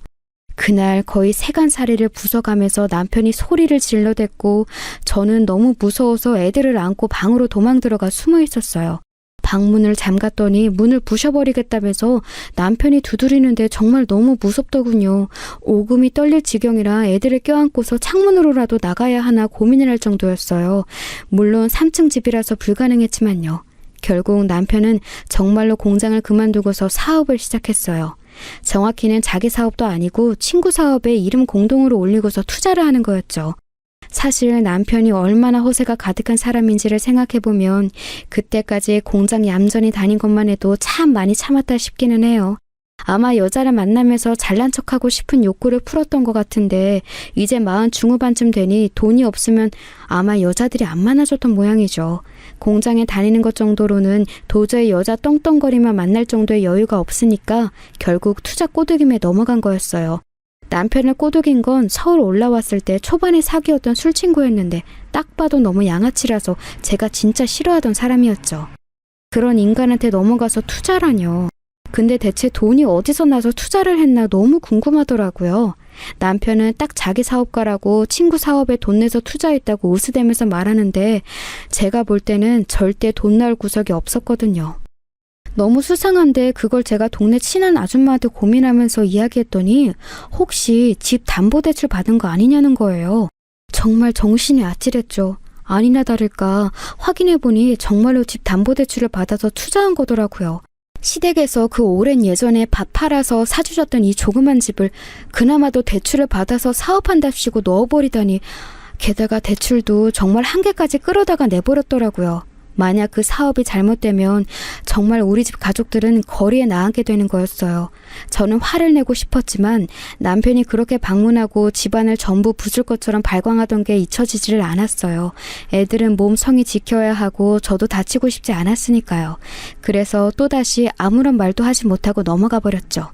그날 거의 세간살이를 부숴가면서 남편이 소리를 질러댔고 저는 너무 무서워서 애들을 안고 방으로 도망 들어가 숨어 있었어요. 방문을 잠갔더니 문을 부셔버리겠다면서 남편이 두드리는데 정말 너무 무섭더군요. 오금이 떨릴 지경이라 애들을 껴안고서 창문으로라도 나가야 하나 고민을 할 정도였어요. 물론 3층 집이라서 불가능했지만요. 결국 남편은 정말로 공장을 그만두고서 사업을 시작했어요. 정확히는 자기 사업도 아니고 친구 사업에 이름 공동으로 올리고서 투자를 하는 거였죠. 사실 남편이 얼마나 허세가 가득한 사람인지를 생각해보면 그때까지 공장 얌전히 다닌 것만 해도 참 많이 참았다 싶기는 해요. 아마 여자를 만나면서 잘난 척하고 싶은 욕구를 풀었던 것 같은데 이제 40 중후반쯤 되니 돈이 없으면 아마 여자들이 안 많아졌던 모양이죠. 공장에 다니는 것 정도로는 도저히 여자 떵떵거리만 만날 정도의 여유가 없으니까 결국 투자 꼬드김에 넘어간 거였어요. 남편을 꼬드긴 건 서울 올라왔을 때 초반에 사귀었던 술친구였는데 딱 봐도 너무 양아치라서 제가 진짜 싫어하던 사람이었죠. 그런 인간한테 넘어가서 투자라뇨. 근데 대체 돈이 어디서 나서 투자를 했나 너무 궁금하더라고요. 남편은 딱 자기 사업가라고 친구 사업에 돈 내서 투자했다고 으스대면서 말하는데 제가 볼 때는 절대 돈 나올 구석이 없었거든요. 너무 수상한데 그걸 제가 동네 친한 아줌마한테 고민하면서 이야기했더니 혹시 집 담보대출 받은 거 아니냐는 거예요. 정말 정신이 아찔했죠. 아니나 다를까 확인해보니 정말로 집 담보대출을 받아서 투자한 거더라고요. 시댁에서 그 오랜 예전에 밥 팔아서 사주셨던 이 조그만 집을 그나마도 대출을 받아서 사업한답시고 넣어버리다니 게다가 대출도 정말 한계까지 끌어다가 내버렸더라고요. 만약 그 사업이 잘못되면 정말 우리 집 가족들은 거리에 나가게 되는 거였어요. 저는 화를 내고 싶었지만 남편이 그렇게 방문하고 집안을 전부 부술 것처럼 발광하던 게 잊혀지지를 않았어요. 애들은 몸 성이 지켜야 하고 저도 다치고 싶지 않았으니까요. 그래서 또다시 아무런 말도 하지 못하고 넘어가 버렸죠.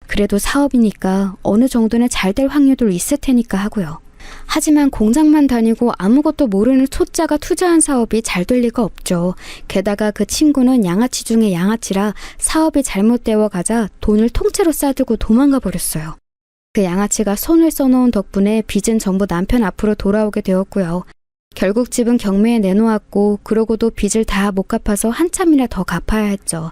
그래도 사업이니까 어느 정도는 잘 될 확률도 있을 테니까 하고요. 하지만 공장만 다니고 아무것도 모르는 초짜가 투자한 사업이 잘 될 리가 없죠. 게다가 그 친구는 양아치 중에 양아치라 사업이 잘못되어 가자 돈을 통째로 싸들고 도망가 버렸어요. 그 양아치가 손을 써놓은 덕분에 빚은 전부 남편 앞으로 돌아오게 되었고요. 결국 집은 경매에 내놓았고 그러고도 빚을 다 못 갚아서 한참이나 더 갚아야 했죠.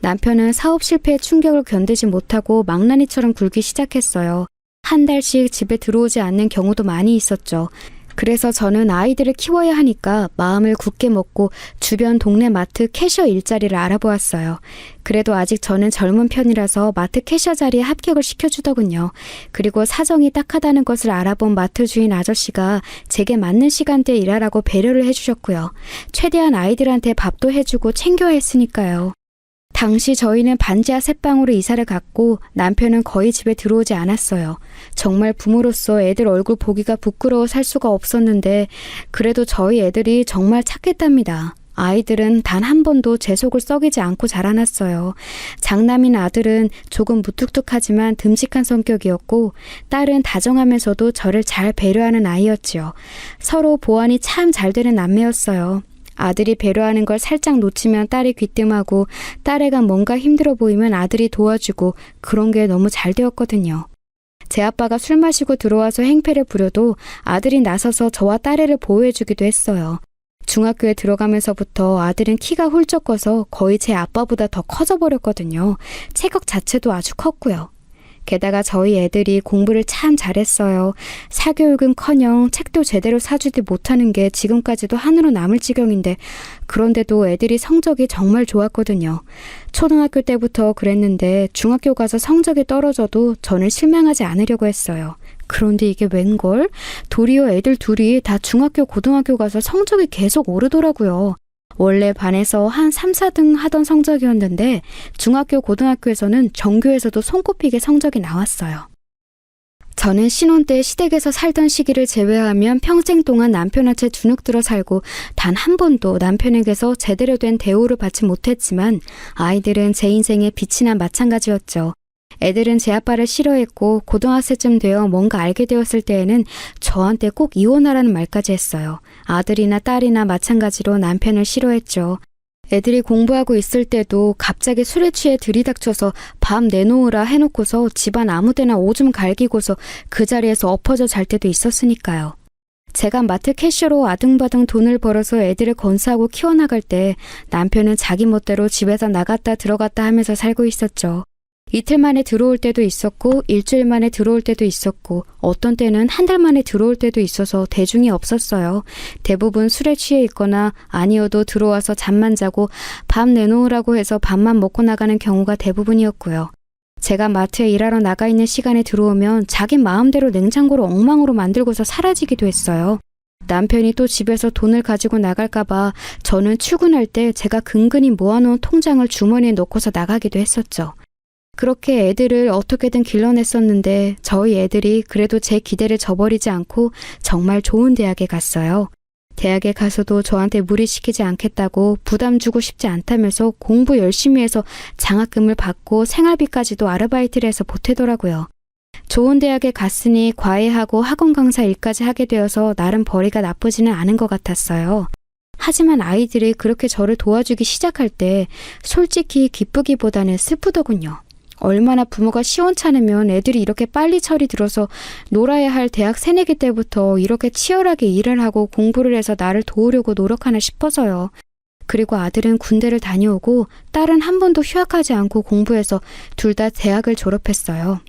남편은 사업 실패의 충격을 견디지 못하고 망나니처럼 굴기 시작했어요. 한 달씩 집에 들어오지 않는 경우도 많이 있었죠. 그래서 저는 아이들을 키워야 하니까 마음을 굳게 먹고 주변 동네 마트 캐셔 일자리를 알아보았어요. 그래도 아직 저는 젊은 편이라서 마트 캐셔 자리에 합격을 시켜주더군요. 그리고 사정이 딱하다는 것을 알아본 마트 주인 아저씨가 제게 맞는 시간대에 일하라고 배려를 해주셨고요. 최대한 아이들한테 밥도 해주고 챙겨야 했으니까요. 당시 저희는 반지하 셋방으로 이사를 갔고 남편은 거의 집에 들어오지 않았어요. 정말 부모로서 애들 얼굴 보기가 부끄러워 살 수가 없었는데 그래도 저희 애들이 정말 착했답니다. 아이들은 단 한 번도 제 속을 썩이지 않고 자라났어요. 장남인 아들은 조금 무뚝뚝하지만 듬직한 성격이었고 딸은 다정하면서도 저를 잘 배려하는 아이였지요. 서로 보완이 참 잘 되는 남매였어요. 아들이 배려하는 걸 살짝 놓치면 딸이 귀뜸하고 딸애가 뭔가 힘들어 보이면 아들이 도와주고 그런 게 너무 잘 되었거든요. 제 아빠가 술 마시고 들어와서 행패를 부려도 아들이 나서서 저와 딸애를 보호해주기도 했어요. 중학교에 들어가면서부터 아들은 키가 훌쩍 커서 거의 제 아빠보다 더 커져버렸거든요. 체격 자체도 아주 컸고요. 게다가 저희 애들이 공부를 참 잘했어요. 사교육은커녕 책도 제대로 사주지 못하는 게 지금까지도 한으로 남을 지경인데 그런데도 애들이 성적이 정말 좋았거든요. 초등학교 때부터 그랬는데 중학교 가서 성적이 떨어져도 저는 실망하지 않으려고 했어요. 그런데 이게 웬걸? 도리어 애들 둘이 다 중학교, 고등학교 가서 성적이 계속 오르더라고요. 원래 반에서 한 3, 4등 하던 성적이었는데 중학교, 고등학교에서는 전교에서도 손꼽히게 성적이 나왔어요. 저는 신혼 때 시댁에서 살던 시기를 제외하면 평생 동안 남편한테 주눅들어 살고 단 한 번도 남편에게서 제대로 된 대우를 받지 못했지만 아이들은 제 인생의 빛이 난 마찬가지였죠. 애들은 제 아빠를 싫어했고 고등학생쯤 되어 뭔가 알게 되었을 때에는 저한테 꼭 이혼하라는 말까지 했어요. 아들이나 딸이나 마찬가지로 남편을 싫어했죠. 애들이 공부하고 있을 때도 갑자기 술에 취해 들이닥쳐서 밥 내놓으라 해놓고서 집안 아무데나 오줌 갈기고서 그 자리에서 엎어져 잘 때도 있었으니까요. 제가 마트 캐셔로 아등바등 돈을 벌어서 애들을 건사하고 키워나갈 때 남편은 자기 멋대로 집에서 나갔다 들어갔다 하면서 살고 있었죠. 이틀 만에 들어올 때도 있었고 일주일 만에 들어올 때도 있었고 어떤 때는 한 달 만에 들어올 때도 있어서 대중이 없었어요. 대부분 술에 취해 있거나 아니어도 들어와서 잠만 자고 밥 내놓으라고 해서 밥만 먹고 나가는 경우가 대부분이었고요. 제가 마트에 일하러 나가 있는 시간에 들어오면 자기 마음대로 냉장고를 엉망으로 만들고서 사라지기도 했어요. 남편이 또 집에서 돈을 가지고 나갈까봐 저는 출근할 때 제가 근근히 모아놓은 통장을 주머니에 넣고서 나가기도 했었죠. 그렇게 애들을 어떻게든 길러냈었는데 저희 애들이 그래도 제 기대를 저버리지 않고 정말 좋은 대학에 갔어요. 대학에 가서도 저한테 무리시키지 않겠다고 부담 주고 싶지 않다면서 공부 열심히 해서 장학금을 받고 생활비까지도 아르바이트를 해서 보태더라고요. 좋은 대학에 갔으니 과외하고 학원 강사 일까지 하게 되어서 나름 벌이가 나쁘지는 않은 것 같았어요. 하지만 아이들이 그렇게 저를 도와주기 시작할 때 솔직히 기쁘기보다는 슬프더군요. 얼마나 부모가 시원찮으면 애들이 이렇게 빨리 철이 들어서 놀아야 할 대학 새내기 때부터 이렇게 치열하게 일을 하고 공부를 해서 나를 도우려고 노력하나 싶어서요. 그리고 아들은 군대를 다녀오고 딸은 한 번도 휴학하지 않고 공부해서 둘 다 대학을 졸업했어요.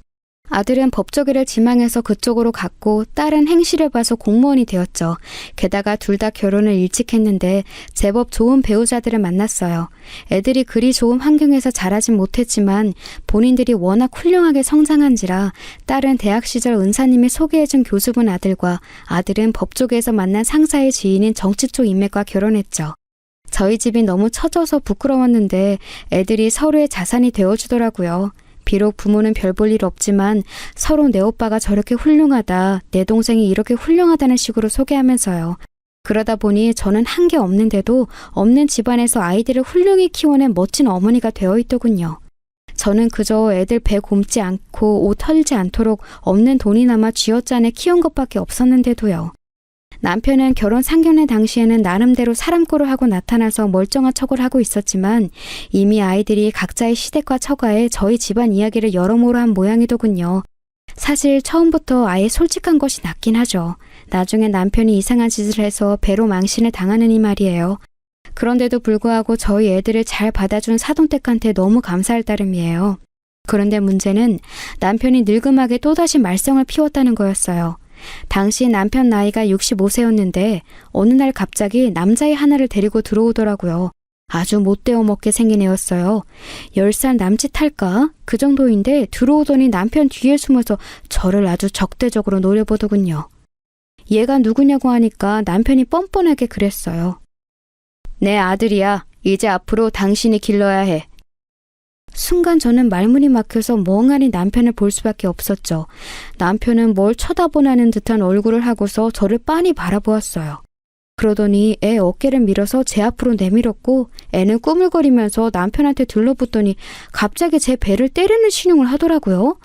아들은 법조계를 지망해서 그쪽으로 갔고 딸은 행시를 봐서 공무원이 되었죠. 게다가 둘 다 결혼을 일찍 했는데 제법 좋은 배우자들을 만났어요. 애들이 그리 좋은 환경에서 자라진 못했지만 본인들이 워낙 훌륭하게 성장한지라 딸은 대학 시절 은사님이 소개해준 교수분 아들과 아들은 법조계에서 만난 상사의 지인인 정치 쪽 인맥과 결혼했죠. 저희 집이 너무 처져서 부끄러웠는데 애들이 서로의 자산이 되어주더라고요. 비록 부모는 별 볼 일 없지만 서로 내 오빠가 저렇게 훌륭하다, 내 동생이 이렇게 훌륭하다는 식으로 소개하면서요. 그러다 보니 저는 한 게 없는데도 없는 집안에서 아이들을 훌륭히 키워낸 멋진 어머니가 되어 있더군요. 저는 그저 애들 배 굼지 않고 옷 헐지 않도록 없는 돈이나마 쥐어짜내 키운 것밖에 없었는데도요. 남편은 결혼 상견례 당시에는 나름대로 사람꼴을 하고 나타나서 멀쩡한 척을 하고 있었지만 이미 아이들이 각자의 시댁과 처가에 저희 집안 이야기를 여러모로 한 모양이더군요. 사실 처음부터 아예 솔직한 것이 낫긴 하죠. 나중에 남편이 이상한 짓을 해서 배로 망신을 당하느니 말이에요. 그런데도 불구하고 저희 애들을 잘 받아준 사돈댁한테 너무 감사할 따름이에요. 그런데 문제는 남편이 늙음하게 또다시 말썽을 피웠다는 거였어요. 당시 남편 나이가 65세였는데 어느 날 갑자기 남자애 하나를 데리고 들어오더라고요. 아주 못되어 먹게 생긴 애였어요. 10살 남짓할까? 그 정도인데 들어오더니 남편 뒤에 숨어서 저를 아주 적대적으로 노려보더군요. 얘가 누구냐고 하니까 남편이 뻔뻔하게 그랬어요. 내 아들이야. 이제 앞으로 당신이 길러야 해. 순간 저는 말문이 막혀서 멍하니 남편을 볼 수밖에 없었죠. 남편은 뭘 쳐다보라는 듯한 얼굴을 하고서 저를 빤히 바라보았어요. 그러더니 애 어깨를 밀어서 제 앞으로 내밀었고 애는 꾸물거리면서 남편한테 둘러붙더니 갑자기 제 배를 때리는 신용을 하더라고요.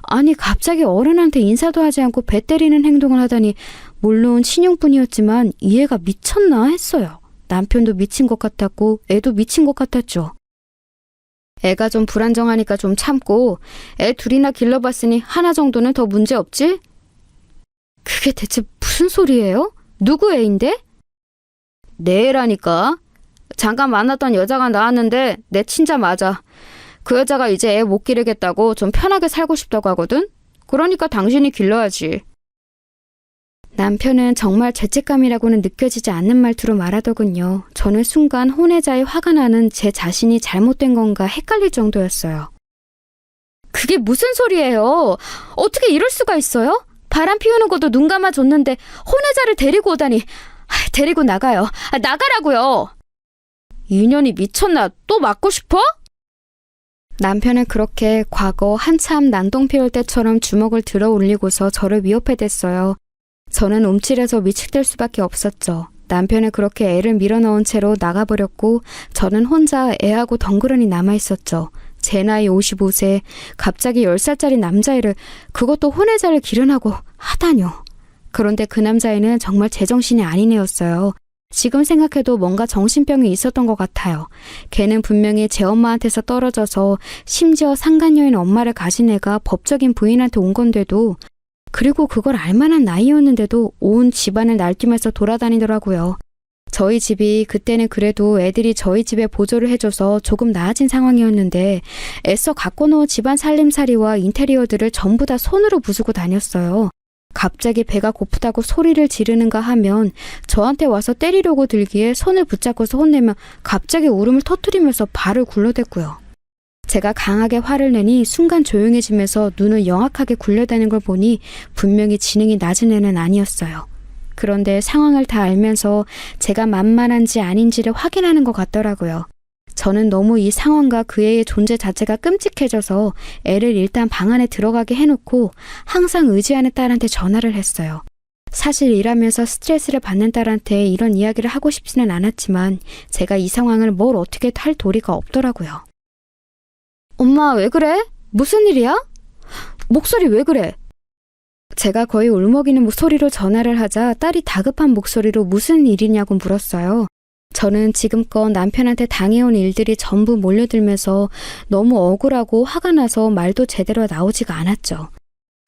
아니 갑자기 어른한테 인사도 하지 않고 배 때리는 행동을 하다니 물론 신용뿐이었지만 이 애가 미쳤나 했어요. 남편도 미친 것 같았고 애도 미친 것 같았죠. 애가 좀 불안정하니까 좀 참고 애 둘이나 길러봤으니 하나 정도는 더 문제 없지? 그게 대체 무슨 소리예요? 누구 애인데? 내 애라니까. 잠깐 만났던 여자가 나왔는데 내 친자 맞아. 그 여자가 이제 애 못 기르겠다고 좀 편하게 살고 싶다고 하거든? 그러니까 당신이 길러야지. 남편은 정말 죄책감이라고는 느껴지지 않는 말투로 말하더군요. 저는 순간 혼외자의 화가 나는 제 자신이 잘못된 건가 헷갈릴 정도였어요. 그게 무슨 소리예요? 어떻게 이럴 수가 있어요? 바람 피우는 것도 눈 감아줬는데 혼외자를 데리고 오다니. 데리고 나가요. 나가라고요. 인연이 미쳤나? 또 맞고 싶어? 남편은 그렇게 과거 한참 난동 피울 때처럼 주먹을 들어 올리고서 저를 위협해댔어요. 저는 움찔해서 위축될 수밖에 없었죠. 남편은 그렇게 애를 밀어넣은 채로 나가버렸고 저는 혼자 애하고 덩그러니 남아있었죠. 제 나이 55세, 갑자기 10살짜리 남자애를, 그것도 혼외자를 기른하고 하다뇨. 그런데 그 남자애는 정말 제정신이 아닌 애였어요. 지금 생각해도 뭔가 정신병이 있었던 것 같아요. 걔는 분명히 제 엄마한테서 떨어져서 심지어 상간녀인 엄마를 가진 애가 법적인 부인한테 온 건데도, 그리고 그걸 알만한 나이였는데도 온 집안을 날뛰면서 돌아다니더라고요. 저희 집이 그때는 그래도 애들이 저희 집에 보조를 해줘서 조금 나아진 상황이었는데 애써 갖고 놓은 집안 살림살이와 인테리어들을 전부 다 손으로 부수고 다녔어요. 갑자기 배가 고프다고 소리를 지르는가 하면 저한테 와서 때리려고 들기에 손을 붙잡고서 혼내면 갑자기 울음을 터뜨리면서 발을 굴러댔고요. 제가 강하게 화를 내니 순간 조용해지면서 눈을 영악하게 굴려대는 걸 보니 분명히 지능이 낮은 애는 아니었어요. 그런데 상황을 다 알면서 제가 만만한지 아닌지를 확인하는 것 같더라고요. 저는 너무 이 상황과 그 애의 존재 자체가 끔찍해져서 애를 일단 방 안에 들어가게 해놓고 항상 의지하는 딸한테 전화를 했어요. 사실 일하면서 스트레스를 받는 딸한테 이런 이야기를 하고 싶지는 않았지만 제가 이 상황을 뭘 어떻게 할 도리가 없더라고요. 엄마, 왜 그래? 무슨 일이야? 목소리 왜 그래? 제가 거의 울먹이는 목소리로 전화를 하자 딸이 다급한 목소리로 무슨 일이냐고 물었어요. 저는 지금껏 남편한테 당해온 일들이 전부 몰려들면서 너무 억울하고 화가 나서 말도 제대로 나오지가 않았죠.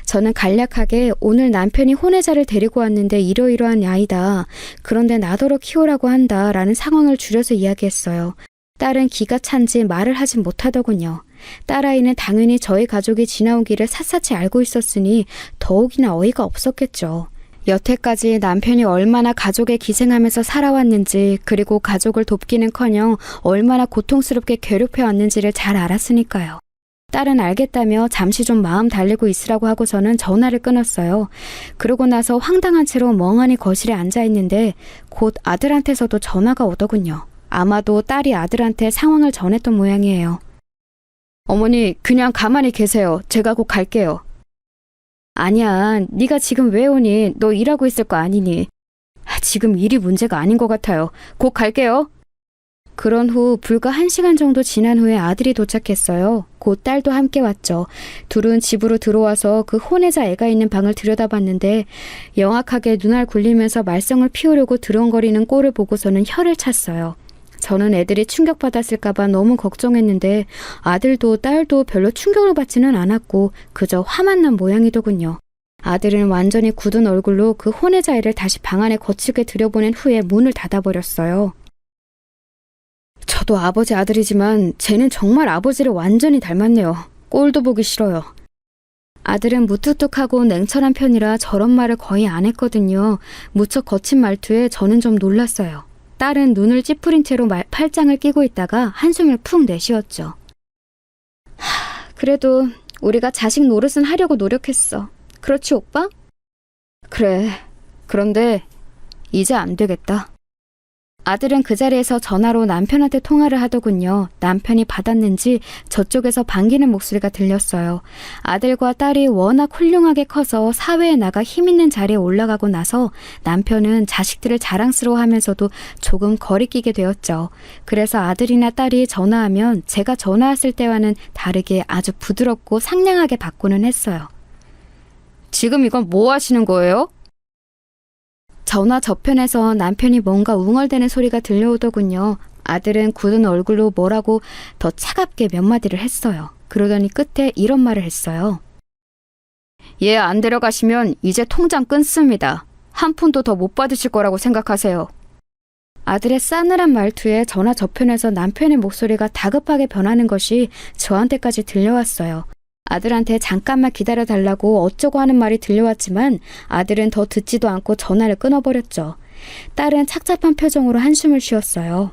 저는 간략하게 오늘 남편이 혼외자를 데리고 왔는데 이러이러한 아이다. 그런데 나더러 키우라고 한다. 라는 상황을 줄여서 이야기했어요. 딸은 기가 찬지 말을 하진 못하더군요. 딸아이는 당연히 저희 가족이 지나온 길을 샅샅이 알고 있었으니 더욱이나 어이가 없었겠죠. 여태까지 남편이 얼마나 가족에 기생하면서 살아왔는지 그리고 가족을 돕기는커녕 얼마나 고통스럽게 괴롭혀왔는지를 잘 알았으니까요. 딸은 알겠다며 잠시 좀 마음 달래고 있으라고 하고서는 전화를 끊었어요. 그러고 나서 황당한 채로 멍하니 거실에 앉아있는데 곧 아들한테서도 전화가 오더군요. 아마도 딸이 아들한테 상황을 전했던 모양이에요. 어머니, 그냥 가만히 계세요. 제가 곧 갈게요. 아니야, 네가 지금 왜 오니? 너 일하고 있을 거 아니니? 지금 일이 문제가 아닌 것 같아요. 곧 갈게요. 그런 후 불과 1시간 정도 지난 후에 아들이 도착했어요. 곧 딸도 함께 왔죠. 둘은 집으로 들어와서 그 혼외자 애가 있는 방을 들여다봤는데 영악하게 눈알 굴리면서 말썽을 피우려고 드렁거리는 꼴을 보고서는 혀를 찼어요. 저는 애들이 충격받았을까봐 너무 걱정했는데 아들도 딸도 별로 충격을 받지는 않았고 그저 화만 난 모양이더군요. 아들은 완전히 굳은 얼굴로 그 혼외자 애를 다시 방 안에 거칠게 들여보낸 후에 문을 닫아버렸어요. 저도 아버지 아들이지만 쟤는 정말 아버지를 완전히 닮았네요. 꼴도 보기 싫어요. 아들은 무뚝뚝하고 냉철한 편이라 저런 말을 거의 안 했거든요. 무척 거친 말투에 저는 좀 놀랐어요. 딸은 눈을 찌푸린 채로 팔짱을 끼고 있다가 한숨을 푹 내쉬었죠. 그래도 우리가 자식 노릇은 하려고 노력했어. 그렇지, 오빠? 그래. 그런데 이제 안 되겠다. 아들은 그 자리에서 전화로 남편한테 통화를 하더군요. 남편이 받았는지 저쪽에서 반기는 목소리가 들렸어요. 아들과 딸이 워낙 훌륭하게 커서 사회에 나가 힘있는 자리에 올라가고 나서 남편은 자식들을 자랑스러워하면서도 조금 거리끼게 되었죠. 그래서 아들이나 딸이 전화하면 제가 전화했을 때와는 다르게 아주 부드럽고 상냥하게 받고는 했어요. 지금 이건 뭐 하시는 거예요? 전화 저편에서 남편이 뭔가 웅얼대는 소리가 들려오더군요. 아들은 굳은 얼굴로 뭐라고 더 차갑게 몇 마디를 했어요. 그러더니 끝에 이런 말을 했어요. 얘 안 데려가시면 이제 통장 끊습니다. 한 푼도 더 못 받으실 거라고 생각하세요. 아들의 싸늘한 말투에 전화 저편에서 남편의 목소리가 다급하게 변하는 것이 저한테까지 들려왔어요. 아들한테 잠깐만 기다려달라고 어쩌고 하는 말이 들려왔지만 아들은 더 듣지도 않고 전화를 끊어버렸죠. 딸은 착잡한 표정으로 한숨을 쉬었어요.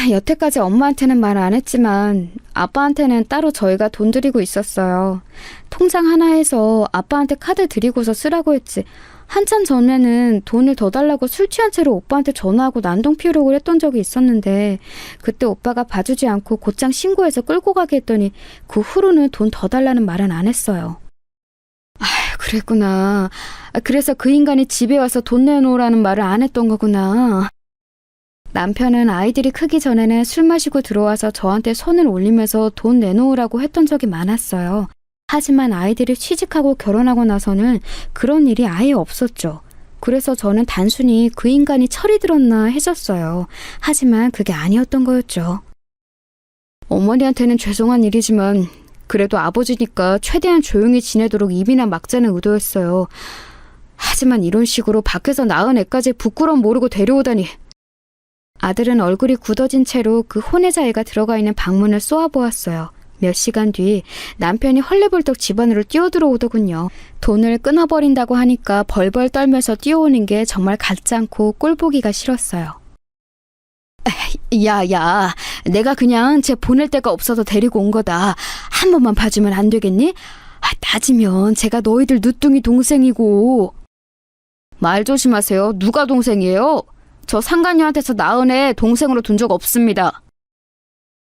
여태까지 엄마한테는 말 안 했지만 아빠한테는 따로 저희가 돈 드리고 있었어요. 통장 하나에서 아빠한테 카드 드리고서 쓰라고 했지. 한참 전에는 돈을 더 달라고 술 취한 채로 오빠한테 전화하고 난동 피우려고 했던 적이 있었는데 그때 오빠가 봐주지 않고 곧장 신고해서 끌고 가게 했더니 그 후로는 돈 더 달라는 말은 안 했어요. 그랬구나. 그래서 그 인간이 집에 와서 돈 내놓으라는 말을 안 했던 거구나. 남편은 아이들이 크기 전에는 술 마시고 들어와서 저한테 손을 올리면서 돈 내놓으라고 했던 적이 많았어요. 하지만 아이들이 취직하고 결혼하고 나서는 그런 일이 아예 없었죠. 그래서 저는 단순히 그 인간이 철이 들었나 했었어요. 하지만 그게 아니었던 거였죠. 어머니한테는 죄송한 일이지만 그래도 아버지니까 최대한 조용히 지내도록 입이나 막자는 의도였어요. 하지만 이런 식으로 밖에서 낳은 애까지 부끄러움 모르고 데려오다니. 아들은 얼굴이 굳어진 채로 그 혼외자 애가 들어가 있는 방문을 쏘아보았어요. 몇 시간 뒤 남편이 헐레벌떡 집 안으로 뛰어들어오더군요. 돈을 끊어버린다고 하니까 벌벌 떨면서 뛰어오는 게 정말 같지 않고 꼴보기가 싫었어요. 야, 내가 그냥 쟤 보낼 데가 없어서 데리고 온 거다. 한 번만 봐주면 안 되겠니? 따지면 제가 너희들 누뚱이 동생이고. 말 조심하세요. 누가 동생이에요? 저 상간녀한테서 낳은 애 동생으로 둔 적 없습니다.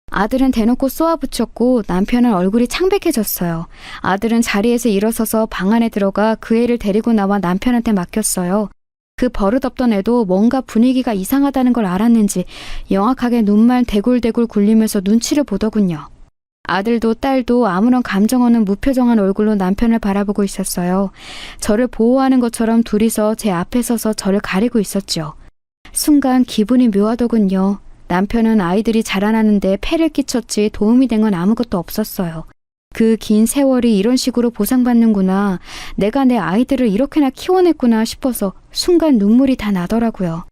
아들은 대놓고 쏘아붙였고 남편은 얼굴이 창백해졌어요. 아들은 자리에서 일어서서 방 안에 들어가 그 애를 데리고 나와 남편한테 맡겼어요. 그 버릇없던 애도 뭔가 분위기가 이상하다는 걸 알았는지 영악하게 눈만 대굴대굴 굴리면서 눈치를 보더군요. 아들도 딸도 아무런 감정 없는 무표정한 얼굴로 남편을 바라보고 있었어요. 저를 보호하는 것처럼 둘이서 제 앞에 서서 저를 가리고 있었죠. 순간 기분이 묘하더군요. 남편은 아이들이 자라나는데 폐를 끼쳤지 도움이 된 건 아무것도 없었어요. 그 긴 세월이 이런 식으로 보상받는구나. 내가 내 아이들을 이렇게나 키워냈구나 싶어서 순간 눈물이 다 나더라고요.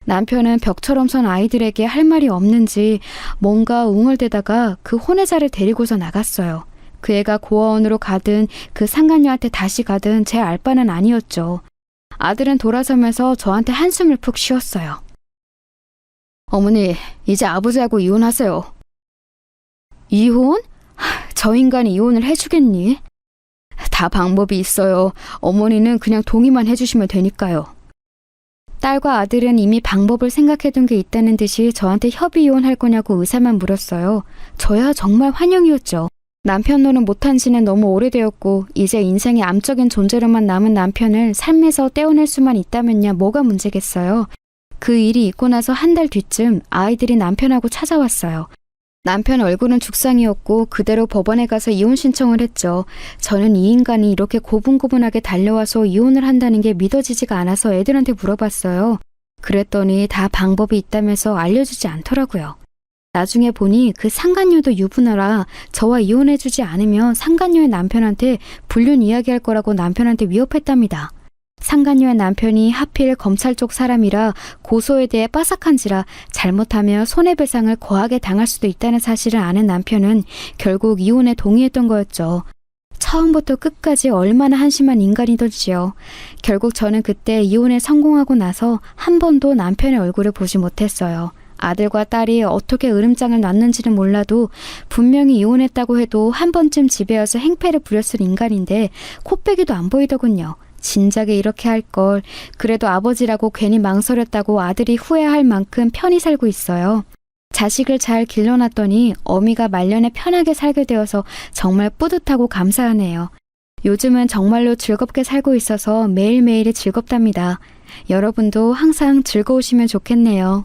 남편은 벽처럼 선 아이들에게 할 말이 없는지 뭔가 웅얼대다가 그 혼외자를 데리고서 나갔어요. 그 애가 고아원으로 가든 그 상간녀한테 다시 가든 제 알 바는 아니었죠. 아들은 돌아서면서 저한테 한숨을 푹 쉬었어요. 어머니, 이제 아버지하고 이혼하세요. 이혼? 저 인간이 이혼을 해주겠니? 다 방법이 있어요. 어머니는 그냥 동의만 해주시면 되니까요. 딸과 아들은 이미 방법을 생각해둔 게 있다는 듯이 저한테 협의 이혼할 거냐고 의사만 물었어요. 저야 정말 환영이었죠. 남편 노릇 못한 지는 너무 오래되었고 이제 인생의 암적인 존재로만 남은 남편을 삶에서 떼어낼 수만 있다면야 뭐가 문제겠어요. 그 일이 있고 나서 한 달 뒤쯤 아이들이 남편하고 찾아왔어요. 남편 얼굴은 죽상이었고 그대로 법원에 가서 이혼 신청을 했죠. 저는 이 인간이 이렇게 고분고분하게 달려와서 이혼을 한다는 게 믿어지지가 않아서 애들한테 물어봤어요. 그랬더니 다 방법이 있다면서 알려주지 않더라고요. 나중에 보니 그 상간녀도 유부녀라 저와 이혼해주지 않으면 상간녀의 남편한테 불륜 이야기할 거라고 남편한테 위협했답니다. 상간녀의 남편이 하필 검찰 쪽 사람이라 고소에 대해 빠삭한지라 잘못하면 손해배상을 거하게 당할 수도 있다는 사실을 아는 남편은 결국 이혼에 동의했던 거였죠. 처음부터 끝까지 얼마나 한심한 인간이던지요. 결국 저는 그때 이혼에 성공하고 나서 한 번도 남편의 얼굴을 보지 못했어요. 아들과 딸이 어떻게 으름장을 놨는지는 몰라도 분명히 이혼했다고 해도 한 번쯤 집에 와서 행패를 부렸을 인간인데 코빼기도 안 보이더군요. 진작에 이렇게 할 걸. 그래도 아버지라고 괜히 망설였다고 아들이 후회할 만큼 편히 살고 있어요. 자식을 잘 길러놨더니 어미가 말년에 편하게 살게 되어서 정말 뿌듯하고 감사하네요. 요즘은 정말로 즐겁게 살고 있어서 매일매일이 즐겁답니다. 여러분도 항상 즐거우시면 좋겠네요.